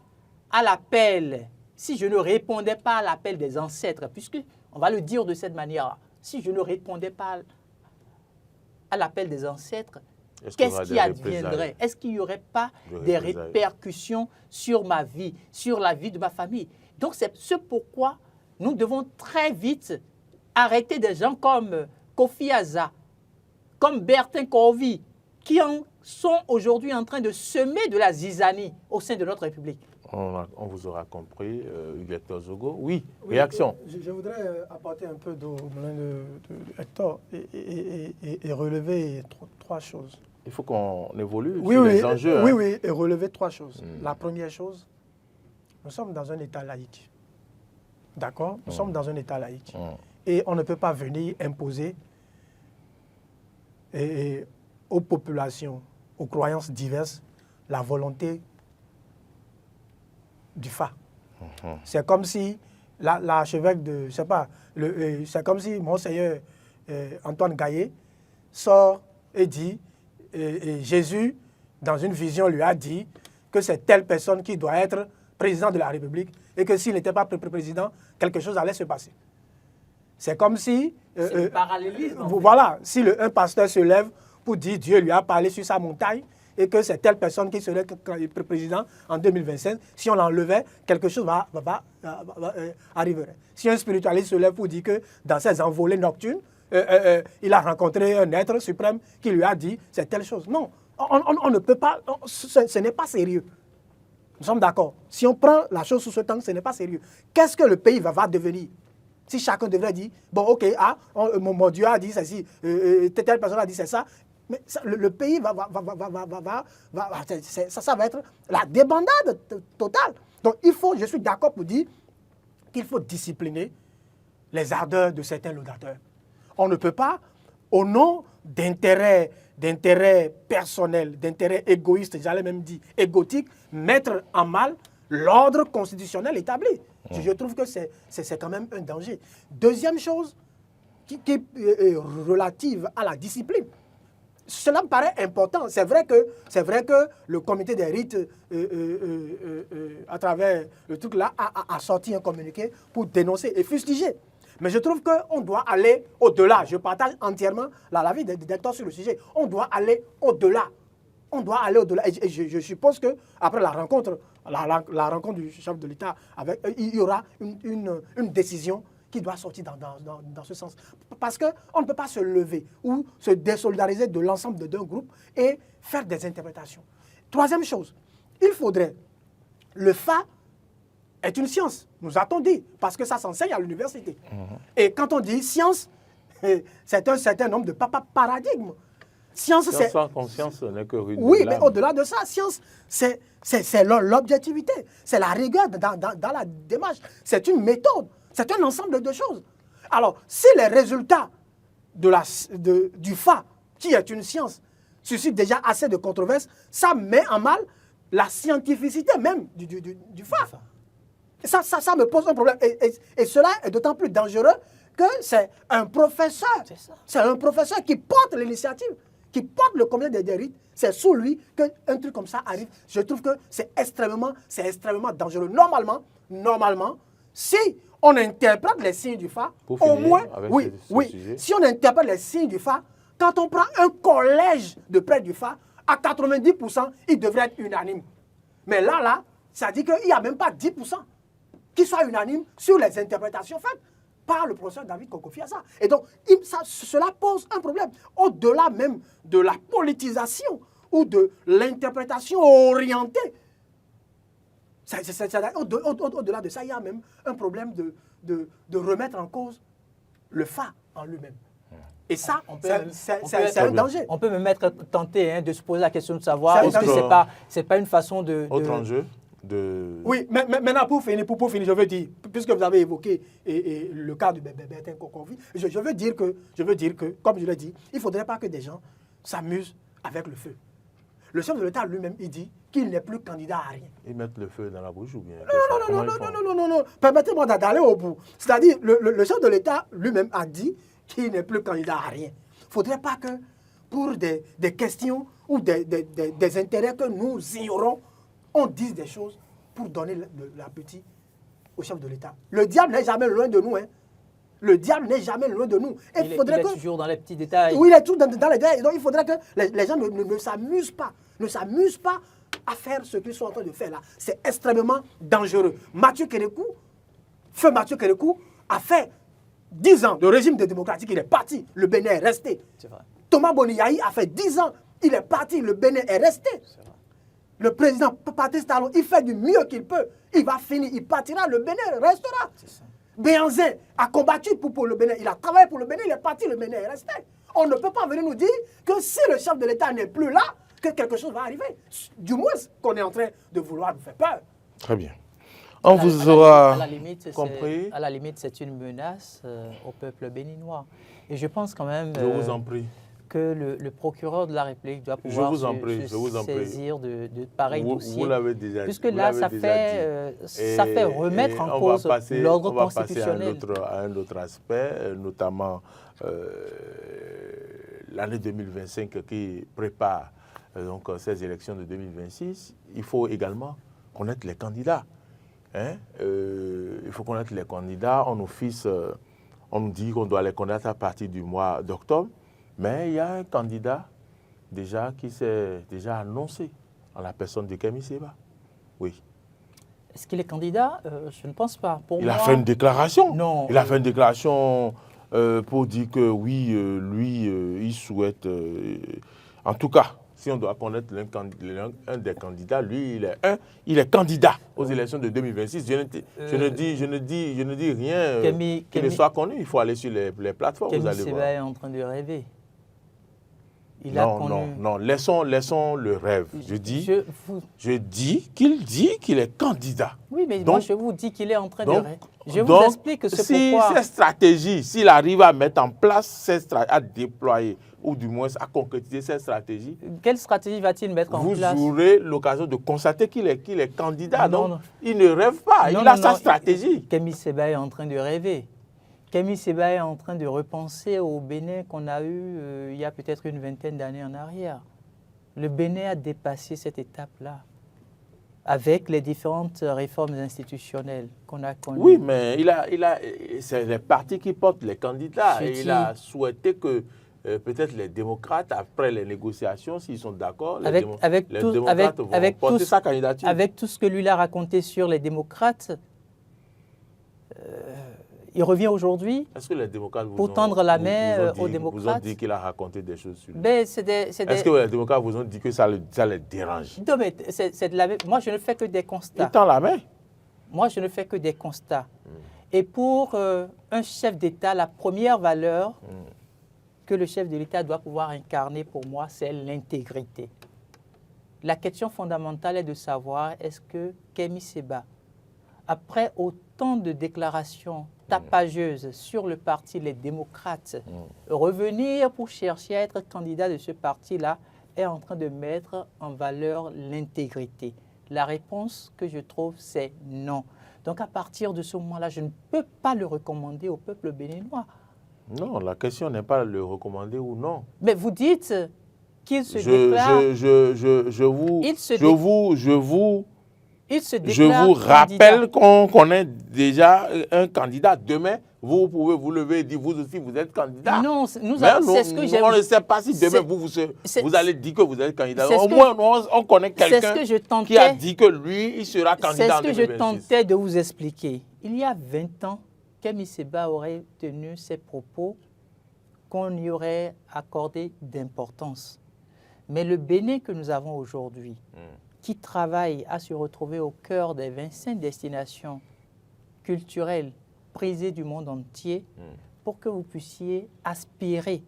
à l'appel, si je ne répondais pas à l'appel des ancêtres, puisque on va le dire de cette manière, si je ne répondais pas à l'appel des ancêtres, qu'est-ce qui adviendrait? Est-ce qu'il n'y aurait pas des répercussions sur ma vie, sur la vie de ma famille? Donc c'est ce pourquoi nous devons très vite arrêter des gens comme Kofi Aza, comme Bertin Corvi, qui sont aujourd'hui en train de semer de la zizanie au sein de notre République. On vous aura compris, Hector Zogo. Oui, réaction. Je voudrais apporter un peu d'eau au moulin de Hector et relever trois choses. Il faut qu'on évolue sur les enjeux. Oui, et relever trois choses. La première chose, nous sommes dans un État laïque. D'accord? Nous sommes dans un État laïque. Et on ne peut pas venir imposer aux populations, aux croyances diverses, la volonté du Fa. C'est comme si l'archevêque de, je sais pas, c'est comme si Monseigneur Antoine Gaillet sort et dit, Jésus, dans une vision, lui a dit que c'est telle personne qui doit être président de la République et que s'il n'était pas président, quelque chose allait se passer. C'est comme si... c'est le parallélisme. Voilà, si un pasteur se lève pour dire Dieu lui a parlé sur sa montagne et que c'est telle personne qui serait président en 2025, si on l'enlevait, quelque chose arriverait. Si un spiritualiste se lève pour dire que dans ses envolées nocturnes, il a rencontré un être suprême qui lui a dit c'est telle chose. Non, on ne peut pas, ce n'est pas sérieux. Nous sommes d'accord. Si on prend la chose sous ce temps, ce n'est pas sérieux. Qu'est-ce que le pays va devenir? Si chacun devrait dire, bon, ok, mon Dieu a dit ceci, telle personne a dit c'est ça, mais ça, le pays ça va être la débandade totale. Donc, je suis d'accord pour dire qu'il faut discipliner les ardeurs de certains laudateurs. On ne peut pas, au nom d'intérêts personnels, d'intérêts égoïstes, j'allais même dire égotiques, mettre en mal l'ordre constitutionnel établi. Je trouve que c'est quand même un danger. Deuxième chose qui est relative à la discipline. Cela me paraît important. C'est vrai que le comité des rites, à travers le truc là, a sorti un communiqué pour dénoncer et fustiger. Mais je trouve qu'on doit aller au-delà. Je partage entièrement l'avis d'Hector sur le sujet. On doit aller au-delà. On doit aller au-delà. Et je suppose qu'après la rencontre du chef de l'État, il y aura une décision qui doit sortir dans ce sens. Parce qu'on ne peut pas se lever ou se désolidariser de l'ensemble d'un groupe et faire des interprétations. Troisième chose, il faudrait... Le Fa est une science, nous a-t-on dit, parce que ça s'enseigne à l'université. Et quand on dit science, c'est un certain nombre de paradigmes. Science sans conscience n'est que ruine. Oui, mais au-delà de ça, science, c'est l'objectivité, c'est la rigueur dans la démarche, c'est une méthode, c'est un ensemble de choses. Alors, si les résultats du Fa, qui est une science, suscitent déjà assez de controverses, ça met en mal la scientificité même du Fa. Ça me pose un problème. Et cela est d'autant plus dangereux que c'est un professeur. C'est un professeur qui porte l'initiative, qui porte le comité des rites. C'est sous lui qu'un truc comme ça arrive. Je trouve que c'est extrêmement dangereux. Normalement, si on interprète les signes du Fa, au moins, si on interprète les signes du Fa, quand on prend un collège de prêtre du Fa, à 90%, il devrait être unanime. Mais là, ça dit qu'il n'y a même pas 10% qui soit unanime sur les interprétations faites par le professeur David Kofi Aza. Et donc, cela pose un problème. Au-delà même de la politisation ou de l'interprétation orientée. Au-delà de ça, il y a même un problème de remettre en cause le FA en lui-même. Et ça, c'est un danger. On peut même être tenté de se poser la question de savoir est-ce que c'est pas une façon de... Autre enjeu Oui, mais maintenant pour finir, je veux dire, puisque vous avez évoqué le cas de Bertin Kokovi, je veux dire que, comme je l'ai dit, il ne faudrait pas que des gens s'amusent avec le feu. Le chef de l'État lui-même, il dit qu'il n'est plus candidat à rien. Ils mettent le feu dans la bouche ou bien Non. Permettez-moi d'aller au bout. C'est-à-dire, le chef de l'État lui-même a dit qu'il n'est plus candidat à rien. Il ne faudrait pas que, pour des questions ou des intérêts que nous ignorons, on dise des choses pour donner l'appétit au chef de l'État. Le diable n'est jamais loin de nous. Hein. Le diable n'est jamais loin de nous. Et il est toujours dans les petits détails. Oui, il est toujours dans les détails. Donc, il faudrait que les gens ne s'amusent pas. Ne s'amusent pas à faire ce qu'ils sont en train de faire là. C'est extrêmement dangereux. Feu Mathieu Kérékou a fait 10 ans de régime démocratique. Il est parti. Le Bénin est resté. C'est vrai. Thomas Boniaï a fait 10 ans. Il est parti. Le Bénin est resté. C'est vrai. Le président Patrice Talon, il fait du mieux qu'il peut. Il va finir. Il partira. Le Bénin restera. Béhanzin a combattu pour le Bénin. Il a travaillé pour le Bénin. Il est parti. Le Bénin est resté. On ne peut pas venir nous dire que si le chef de l'État n'est plus là, que quelque chose va arriver. Du moins qu'on est en train de vouloir nous faire peur. Très bien. On vous aura compris. À la limite, c'est une menace au peuple béninois. Et je pense quand même je vous en prie. Que le procureur de la République doit pouvoir se saisir de pareils dossiers. Vous l'avez déjà dit. Puisque là, ça fait remettre en cause l'ordre constitutionnel. On va passer à un autre aspect, notamment l'année 2025 qui prépare donc ces élections de 2026. Il faut également connaître les candidats. Hein? Il faut connaître les candidats. En office, on nous dit qu'on doit les connaître à partir du mois d'octobre. Mais il y a un candidat déjà qui s'est déjà annoncé en la personne de Kémi Séba. Oui. Est-ce qu'il est candidat? Je ne pense pas. Il a fait une déclaration. Non. Il a fait une déclaration pour dire que oui, lui, il souhaite... en tout cas, si on doit connaître un des candidats, lui, il est candidat aux élections de 2026. Je ne dis rien qui ne soit connu. Il faut aller sur les plateformes. Kémi Séba est en train de rêver. Non, laissons le rêve. Je dis qu'il est candidat. Oui, mais donc, moi je vous dis qu'il est en train de rêver. Je vous explique pourquoi. Cette stratégie, s'il arrive à mettre en place, à déployer, ou du moins à concrétiser cette stratégie. Quelle stratégie va-t-il mettre en place? Vous aurez l'occasion de constater qu'il est candidat. Donc, il ne rêve pas, il a sa stratégie. Kémi Séba est en train de rêver. Kémi Séba est en train de repenser au Bénin qu'on a eu il y a peut-être une vingtaine d'années en arrière. Le Bénin a dépassé cette étape-là avec les différentes réformes institutionnelles qu'on a connues. Oui, mais c'est les partis qui portent les candidats. Et il a souhaité que peut-être les démocrates, après les négociations, s'ils sont d'accord, les démocrates vont porter sa candidature. Avec tout ce que lui a raconté sur les démocrates, il revient aujourd'hui pour tendre la main aux démocrates. Vous ont dit qu'il a raconté des choses sur lui. Est-ce que les démocrates vous ont dit que ça les dérange? Non, mais moi, je ne fais que des constats. Il tend la main. Moi, je ne fais que des constats. Et pour un chef d'État, la première valeur que le chef de l'État doit pouvoir incarner, pour moi, c'est l'intégrité. La question fondamentale est de savoir, est-ce que Kémi Séba, après autant de déclarations tapageuses sur le parti Les Démocrates, revenir pour chercher à être candidat de ce parti-là, est en train de mettre en valeur l'intégrité? La réponse que je trouve, c'est non. Donc à partir de ce moment-là, je ne peux pas le recommander au peuple béninois. Non, la question n'est pas de le recommander ou non. Mais vous dites qu'il se déclare... Je vous rappelle qu'on connaît déjà un candidat. Demain, vous pouvez vous lever et dire vous aussi vous êtes candidat. Non, on ne sait pas si demain vous allez dire que vous êtes candidat. Au moins, on connaît quelqu'un qui a dit que lui, il sera candidat en 2026. C'est ce que je tentais de vous expliquer. Il y a 20 ans, Kémi Séba aurait tenu ces propos qu'on y aurait accordé d'importance. Mais le Bénin que nous avons aujourd'hui, qui travaille à se retrouver au cœur des 25 destinations culturelles prisées du monde entier, pour que vous puissiez aspirer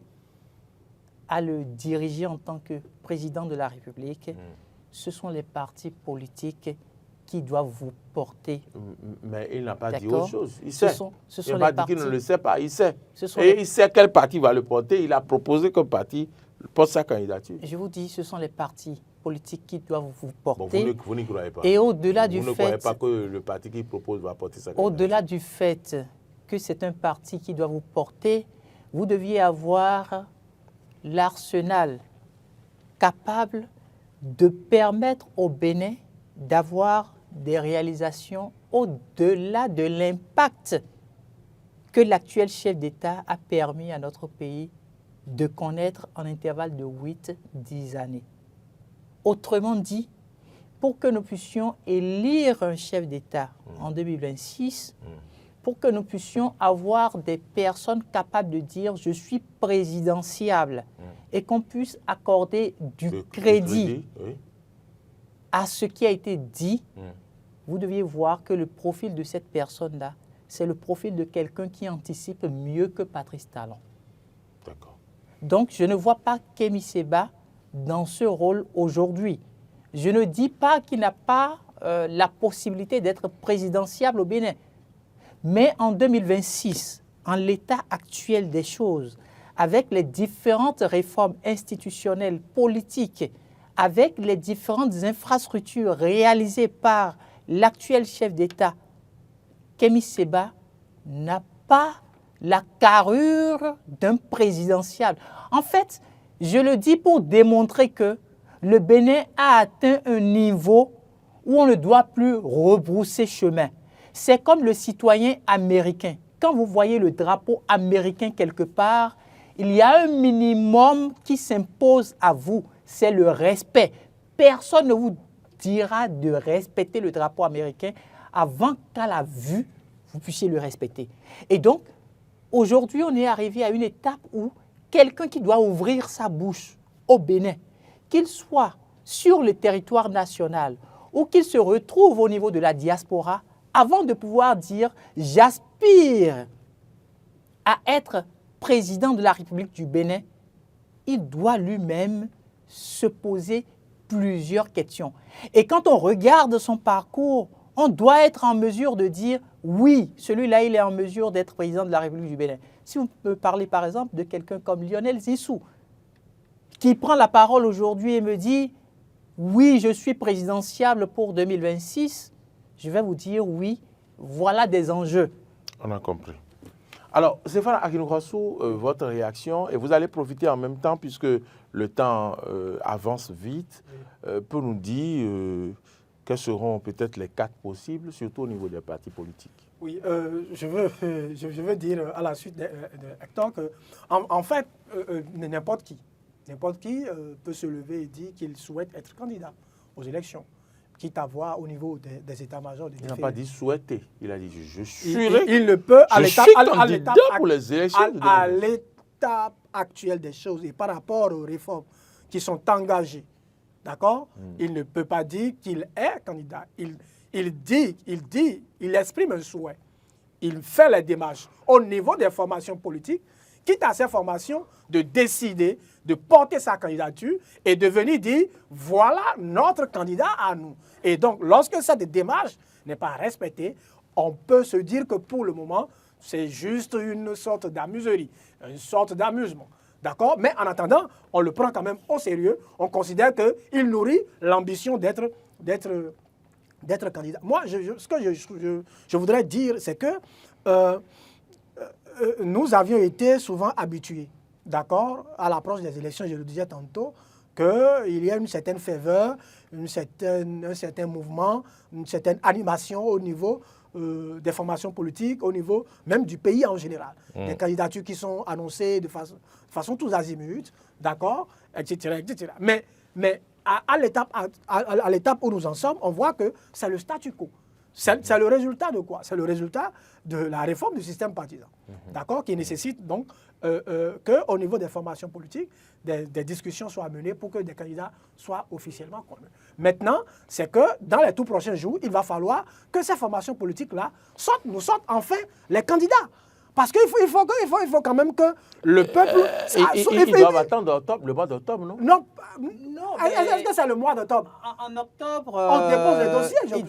à le diriger en tant que président de la République, ce sont les partis politiques qui doivent vous porter. Mais il n'a pas dit D'accord. autre chose. Il sait. Ce Il sont n'a les pas dit qu'il ne partis. le sait pas. Il sait. Ce sont Et les- il sait quel parti va le porter. Il a proposé qu'un parti porte sa candidature. Je vous dis, ce sont les partis politiques qui doivent vous Bon, porter. vous n'y croyez pas. Et au-delà du Vous ne croyez fait, pas que le parti qui propose va porter sa candidature. au-delà du fait que c'est un parti qui doit vous porter, vous deviez avoir l'arsenal capable de permettre au Bénin d'avoir des réalisations au-delà de l'impact que l'actuel chef d'État a permis à notre pays de connaître en intervalle de 8-10 années. Autrement dit, pour que nous puissions élire un chef d'État en 2026, pour que nous puissions avoir des personnes capables de dire « je suis présidentiable » et qu'on puisse accorder du crédit oui. à ce qui a été dit, vous deviez voir que le profil de cette personne-là, c'est le profil de quelqu'un qui anticipe mieux que Patrice Talon. D'accord. Donc, je ne vois pas Kémy Séba dans ce rôle aujourd'hui. Je ne dis pas qu'il n'a pas la possibilité d'être présidentiable au Bénin. Mais en 2026, en l'état actuel des choses, avec les différentes réformes institutionnelles, politiques, avec les différentes infrastructures réalisées par l'actuel chef d'État, Kémy Séba n'a pas la carrure d'un présidentiable. En fait, je le dis pour démontrer que le Bénin a atteint un niveau où on ne doit plus rebrousser chemin. C'est comme le citoyen américain. Quand vous voyez le drapeau américain quelque part, il y a un minimum qui s'impose à vous, c'est le respect. Personne ne vous dira de respecter le drapeau américain avant qu'à la vue, vous puissiez le respecter. Et donc, aujourd'hui, on est arrivé à une étape où quelqu'un qui doit ouvrir sa bouche au Bénin, qu'il soit sur le territoire national ou qu'il se retrouve au niveau de la diaspora, avant de pouvoir dire « j'aspire à être président de la République du Bénin », il doit lui-même se poser plusieurs questions. Et quand on regarde son parcours, on doit être en mesure de dire « oui, celui-là, il est en mesure d'être président de la République du Bénin ». Si vous me parlez par exemple de quelqu'un comme Lionel Zissou, qui prend la parole aujourd'hui et me dit « oui, je suis présidentiable pour 2026 », je vais vous dire oui, voilà des enjeux. On a compris. Alors, Stéphane Akinoukassou, votre réaction, et vous allez profiter en même temps, puisque le temps avance vite, pour nous dire quels seront peut-être les 4 possibles, surtout au niveau des partis politiques. Oui, je veux dire à la suite d'Hector que, en fait, n'importe qui peut se lever et dire qu'il souhaite être candidat aux élections, quitte à voir au niveau des états-majors. Il n'a pas dit souhaiter, il a dit je suis il le peut à l'étape pour les élections. à l'étape actuelle des choses et par rapport aux réformes qui sont engagées. D'accord? Il ne peut pas dire qu'il est candidat. Il exprime un souhait. Il fait les démarches au niveau des formations politiques, quitte à ces formations de décider de porter sa candidature et de venir dire voilà notre candidat à nous. Et donc, lorsque cette démarche n'est pas respectée, on peut se dire que pour le moment, c'est juste une sorte d'amuserie, une sorte d'amusement. D'accord? Mais en attendant, on le prend quand même au sérieux. On considère qu'il nourrit l'ambition d'être candidat. Moi, ce que je voudrais dire, c'est que nous avions été souvent habitués, d'accord, à l'approche des élections, je le disais tantôt, qu'il y a une certaine ferveur, un certain mouvement, une certaine animation au niveau des formations politiques, au niveau même du pays en général. Des candidatures qui sont annoncées de façon tous azimuts, d'accord, etc., etc. Mais à l'étape où nous en sommes, on voit que c'est le statu quo. C'est le résultat de quoi? C'est le résultat de la réforme du système partisan, d'accord, qui nécessite donc qu'au niveau des formations politiques, des discussions soient menées pour que des candidats soient officiellement connus. Maintenant, c'est que dans les tout prochains jours, il va falloir que ces formations politiques-là nous sortent enfin les candidats. Parce qu'il faut quand même que le peuple... Ils doivent attendre le mois d'octobre, non? Non, Non, est-ce que c'est le mois d'octobre? En octobre, On dépose les dossiers. ils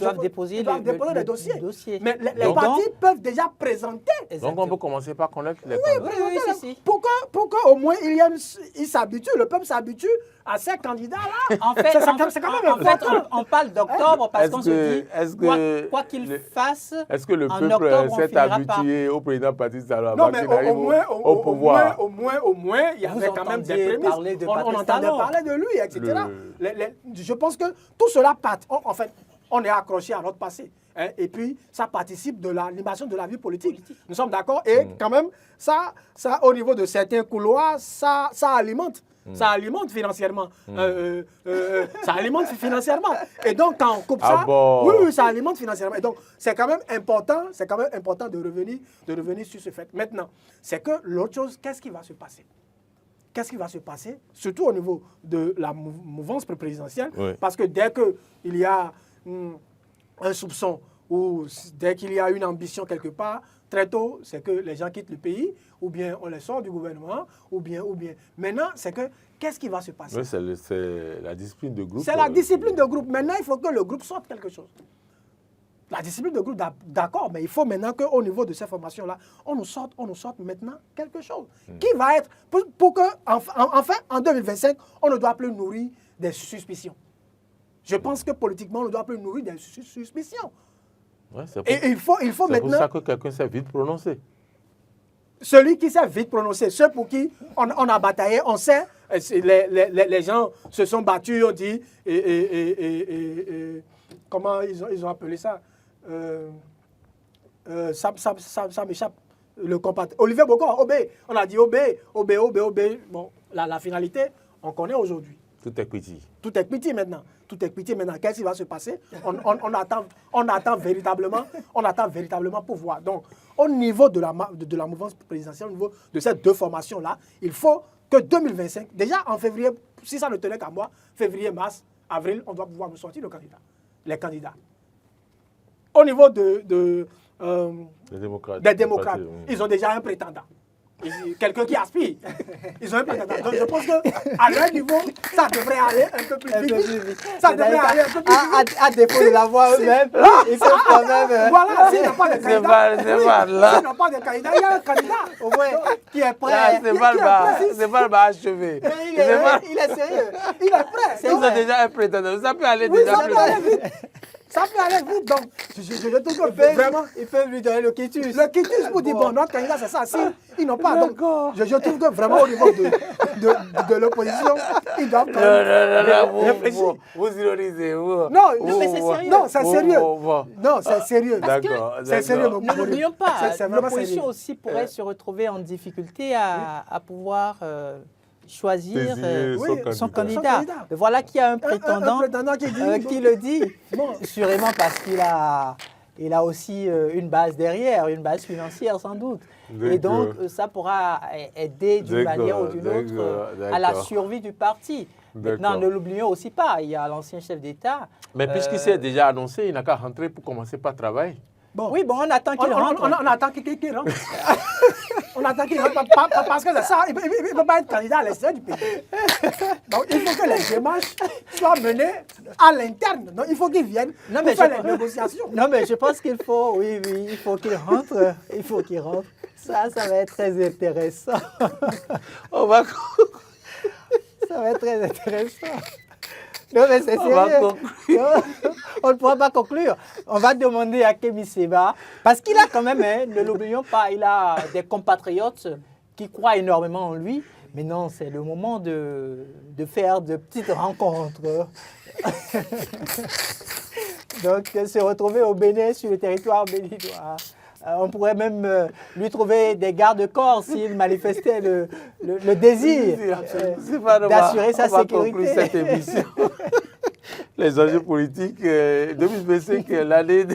doivent déposer les dossiers. Mais les partis peuvent déjà présenter. Donc on peut commencer par connaître les Oui, si. Pour qu'au moins il s'habitue, le peuple s'habitue à ces candidats-là. En fait, c'est quand même important. on parle d'octobre parce qu'on se dit, quoi qu'il fasse, est-ce que le en peuple octobre, on s'est finira habitué au président Patrice Talon Non, avant mais qu'il arrive au pouvoir? au moins, il y avait quand même des prémices. On entendait parler de lui, etc. Je pense que tout cela part. En fait, on est accroché à notre passé. Hein, et puis, ça participe de l'animation de la vie politique. Nous sommes d'accord. Et quand même, ça, au niveau de certains couloirs, ça alimente. Ça alimente financièrement. Ça alimente financièrement. Et donc, quand on coupe ça, oui, ça alimente financièrement. Et donc, c'est quand même important de revenir sur ce fait. Maintenant, c'est que l'autre chose, qu'est-ce qui va se passer? Qu'est-ce qui va se passer, surtout au niveau de la mouvance présidentielle, parce que dès qu'il y a un soupçon ou dès qu'il y a une ambition quelque part, très tôt, c'est que les gens quittent le pays, ou bien on les sort du gouvernement, ou bien. Maintenant, c'est que, qu'est-ce qui va se passer? Oui, c'est la discipline de groupe. C'est la discipline de groupe. Maintenant, il faut que le groupe sorte quelque chose. La discipline de groupe, d'accord, mais il faut maintenant qu'au niveau de ces formations-là, on nous sorte maintenant quelque chose. Qui va être, pour que, enfin, en 2025, on ne doit plus nourrir des suspicions. Je pense que politiquement, on ne doit plus nourrir des suspicions. Ouais, et il faut maintenant... C'est pour ça que quelqu'un s'est vite prononcé. Celui qui s'est vite prononcé, ceux pour qui on a bataillé, on sait, les gens se sont battus, on dit, comment ils ont appelé ça? Ça m'échappe. Le compatriote. Olivier Bocor, Obé. On a dit Obé. Bon, la finalité, on connaît aujourd'hui. Tout est petit. Tout est petit maintenant. Qu'est-ce qui va se passer? On attend véritablement pour voir. Donc, au niveau de la mouvance présidentielle, au niveau de ces deux formations-là, il faut que 2025, déjà en février, si ça ne tenait qu'à moi, février, mars, avril, on doit pouvoir nous sortir les candidats. Au niveau des démocrates, ils ont déjà un prétendant. Quelqu'un qui aspire. Ils ont un prétendant. Donc je pense qu'à leur niveau, ça devrait aller un peu plus vite. Ça devrait aller un peu plus vite. À défaut de l'avoir eux-mêmes, ils peuvent quand même... Voilà, s'il n'y a pas de candidat, s'il n'y a pas de candidat, il y a un candidat au moins qui est prêt. C'est pas le bas achevé. Il est sérieux. Il est prêt. Ils ont déjà un prétendant. Ça peut aller déjà plus vite. Ça peut aller vite, donc je trouve que vraiment... Ils peuvent lui donner le quitus. Le quitus pour dire, bon, notre candidat, c'est ça. Si ils n'ont pas, donc je trouve que vraiment au niveau de l'opposition, ils doivent quand même réfléchir. Vous ironisez, vous. Non, mais c'est sérieux. Non, c'est sérieux. Non, c'est sérieux. D'accord. C'est sérieux. Ne l'oublions pas, l'opposition sérieux. aussi pourrait se retrouver en difficulté à pouvoir... choisir son candidat. Voilà qu'il y a un prétendant qui le dit, sûrement parce qu'il a aussi une base derrière, une base financière sans doute. Et donc, ça pourra aider d'une manière ou d'une autre à la survie du parti. Maintenant, ne l'oublions aussi pas, il y a l'ancien chef d'État. Mais puisqu'il s'est déjà annoncé, il n'a qu'à rentrer pour commencer par travailler. Bon. Oui, bon, on attend qu'il rentre. On attend qu'il rentre. On attend qu'il rentre parce que c'est ça, il ne peut pas être candidat à l'extérieur du pays. Donc il faut que les démarches soient menées à l'interne. Donc il faut qu'il vienne pour faire les négociations. Non, mais je pense qu'il faut, oui, il faut qu'il rentre. Il faut qu'il rentre. Ça va être très intéressant. Ça va être très intéressant. Non, mais c'est sérieux. On ne pourra pas conclure. On va demander à Kémy Séba, parce qu'il a quand même, ne l'oublions pas, il a des compatriotes qui croient énormément en lui. Mais non, c'est le moment de faire de petites rencontres. Donc, se retrouver au Bénin, sur le territoire béninois. On pourrait même lui trouver des gardes-corps s'il manifestait le désir d'assurer sa sécurité. Cette émission. Les enjeux politiques 2025, l'année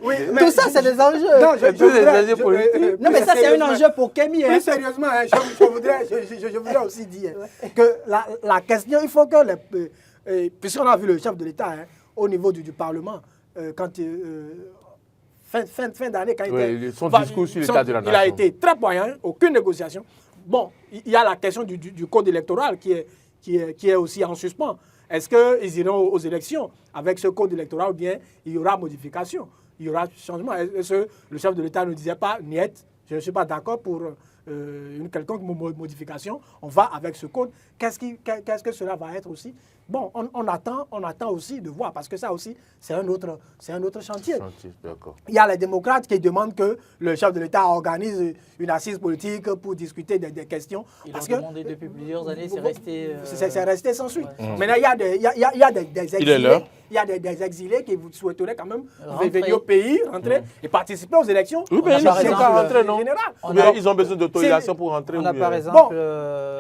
Oui, Tout ça, c'est des enjeux. Non, Non, mais ça, c'est un enjeu pour Kémy. Plus sérieusement, hein, je voudrais aussi dire que la question, il faut que, puisqu'on a vu le chef de l'État hein, au niveau du Parlement, quand fin d'année, quand son discours sur l'état de la nation. Il a été très poignant, aucune négociation. Bon, il y a la question du code électoral qui est aussi en suspens. Est-ce qu'ils iront aux élections avec ce code électoral ou bien il y aura modification, il y aura changement? Est-ce que le chef de l'État ne disait pas, niet, je ne suis pas d'accord pour une quelconque modification, on va avec ce code. Qu'est-ce que cela va être aussi? Bon, on attend aussi de voir, parce que ça aussi, c'est un autre chantier. Il y a les démocrates qui demandent que le chef de l'État organise une assise politique pour discuter des questions. Ils l'ont demandé depuis plusieurs années, c'est resté... C'est resté sans suite. Ouais. Maintenant, il y a des exilés. Il y a des exilés qui souhaiteraient quand même venir au pays, rentrer et participer aux élections. Oui, mais ils ne sont pas rentrés, non? Ils ont besoin d'autorisation pour rentrer. On a par exemple...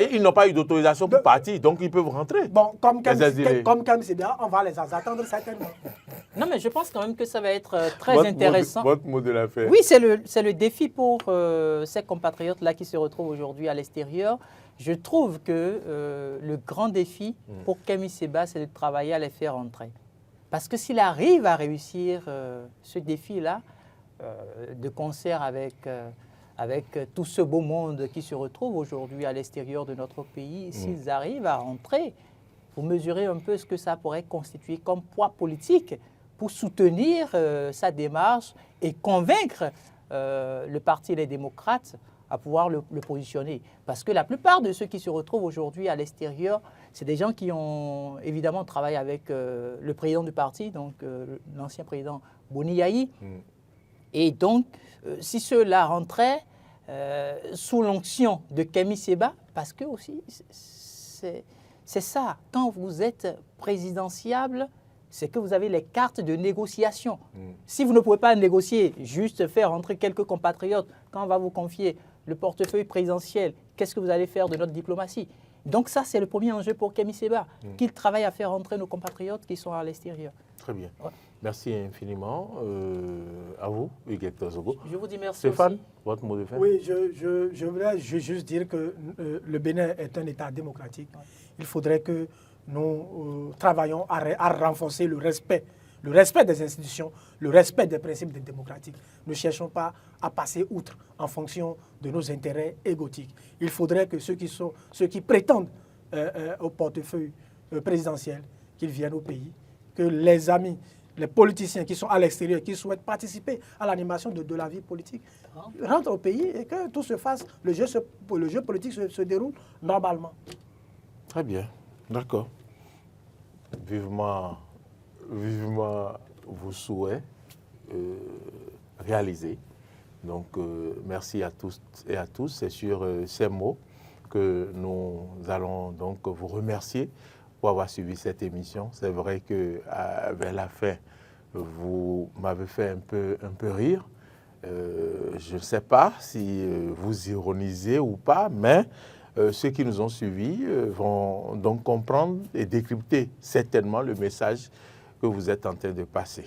Et ils n'ont pas eu d'autorisation pour partir, donc ils peuvent rentrer. Bon, comme Kémy Séba, on va les attendre certainement. Non, mais je pense quand même que ça va être très intéressant. Votre mot de la fin. Oui, c'est le défi pour ces compatriotes-là qui se retrouvent aujourd'hui à l'extérieur. Je trouve que le grand défi pour Kémy Séba, c'est de travailler à les faire rentrer. Parce que s'il arrive à réussir ce défi-là, de concert avec tout ce beau monde qui se retrouve aujourd'hui à l'extérieur de notre pays, s'ils arrivent à rentrer, vous mesurez un peu ce que ça pourrait constituer comme poids politique pour soutenir sa démarche et convaincre le parti Les Démocrates à pouvoir le positionner. Parce que la plupart de ceux qui se retrouvent aujourd'hui à l'extérieur, c'est des gens qui ont évidemment travaillé avec le président du parti, donc l'ancien président Boni Yayi. Et donc, si ceux-là rentraient sous l'onction de Kémy Séba, parce que aussi, c'est ça, quand vous êtes présidentiable, c'est que vous avez les cartes de négociation. Si vous ne pouvez pas négocier, juste faire rentrer quelques compatriotes, quand on va vous confier le portefeuille présidentiel, qu'est-ce que vous allez faire de notre diplomatie? Donc ça, c'est le premier enjeu pour Kémy Séba, qu'il travaille à faire rentrer nos compatriotes qui sont à l'extérieur. Très bien. Ouais. Merci infiniment. À vous, Hugues Zogo. Je vous dis merci Stéphane, aussi. votre mot de fin? Oui, je voudrais juste dire que le Bénin est un État démocratique. Ouais. Il faudrait que nous travaillons à renforcer le respect des institutions, le respect des principes démocratiques. Ne cherchons pas à passer outre en fonction de nos intérêts égotiques. Il faudrait que ceux qui prétendent au portefeuille présidentiel, qu'ils viennent au pays, que les amis, les politiciens qui sont à l'extérieur, qui souhaitent participer à l'animation de la vie politique, rentrent au pays et que tout se fasse, le jeu politique se déroule normalement. Très bien, d'accord. Vivement vos souhaits réalisés. Donc, merci à tous et à tous. C'est sur ces mots que nous allons donc vous remercier pour avoir suivi cette émission. C'est vrai que vers la fin, vous m'avez fait un peu rire. Je ne sais pas si vous ironisez ou pas, mais ceux qui nous ont suivis vont donc comprendre et décrypter certainement le message que vous êtes en train de passer.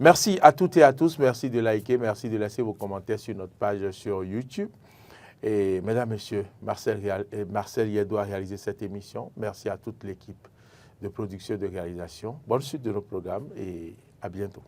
Merci à toutes et à tous. Merci de liker, merci de laisser vos commentaires sur notre page sur YouTube. Et mesdames, messieurs, Marcel Yeddo a réalisé cette émission. Merci à toute l'équipe de production et de réalisation. Bonne suite de nos programmes et à bientôt.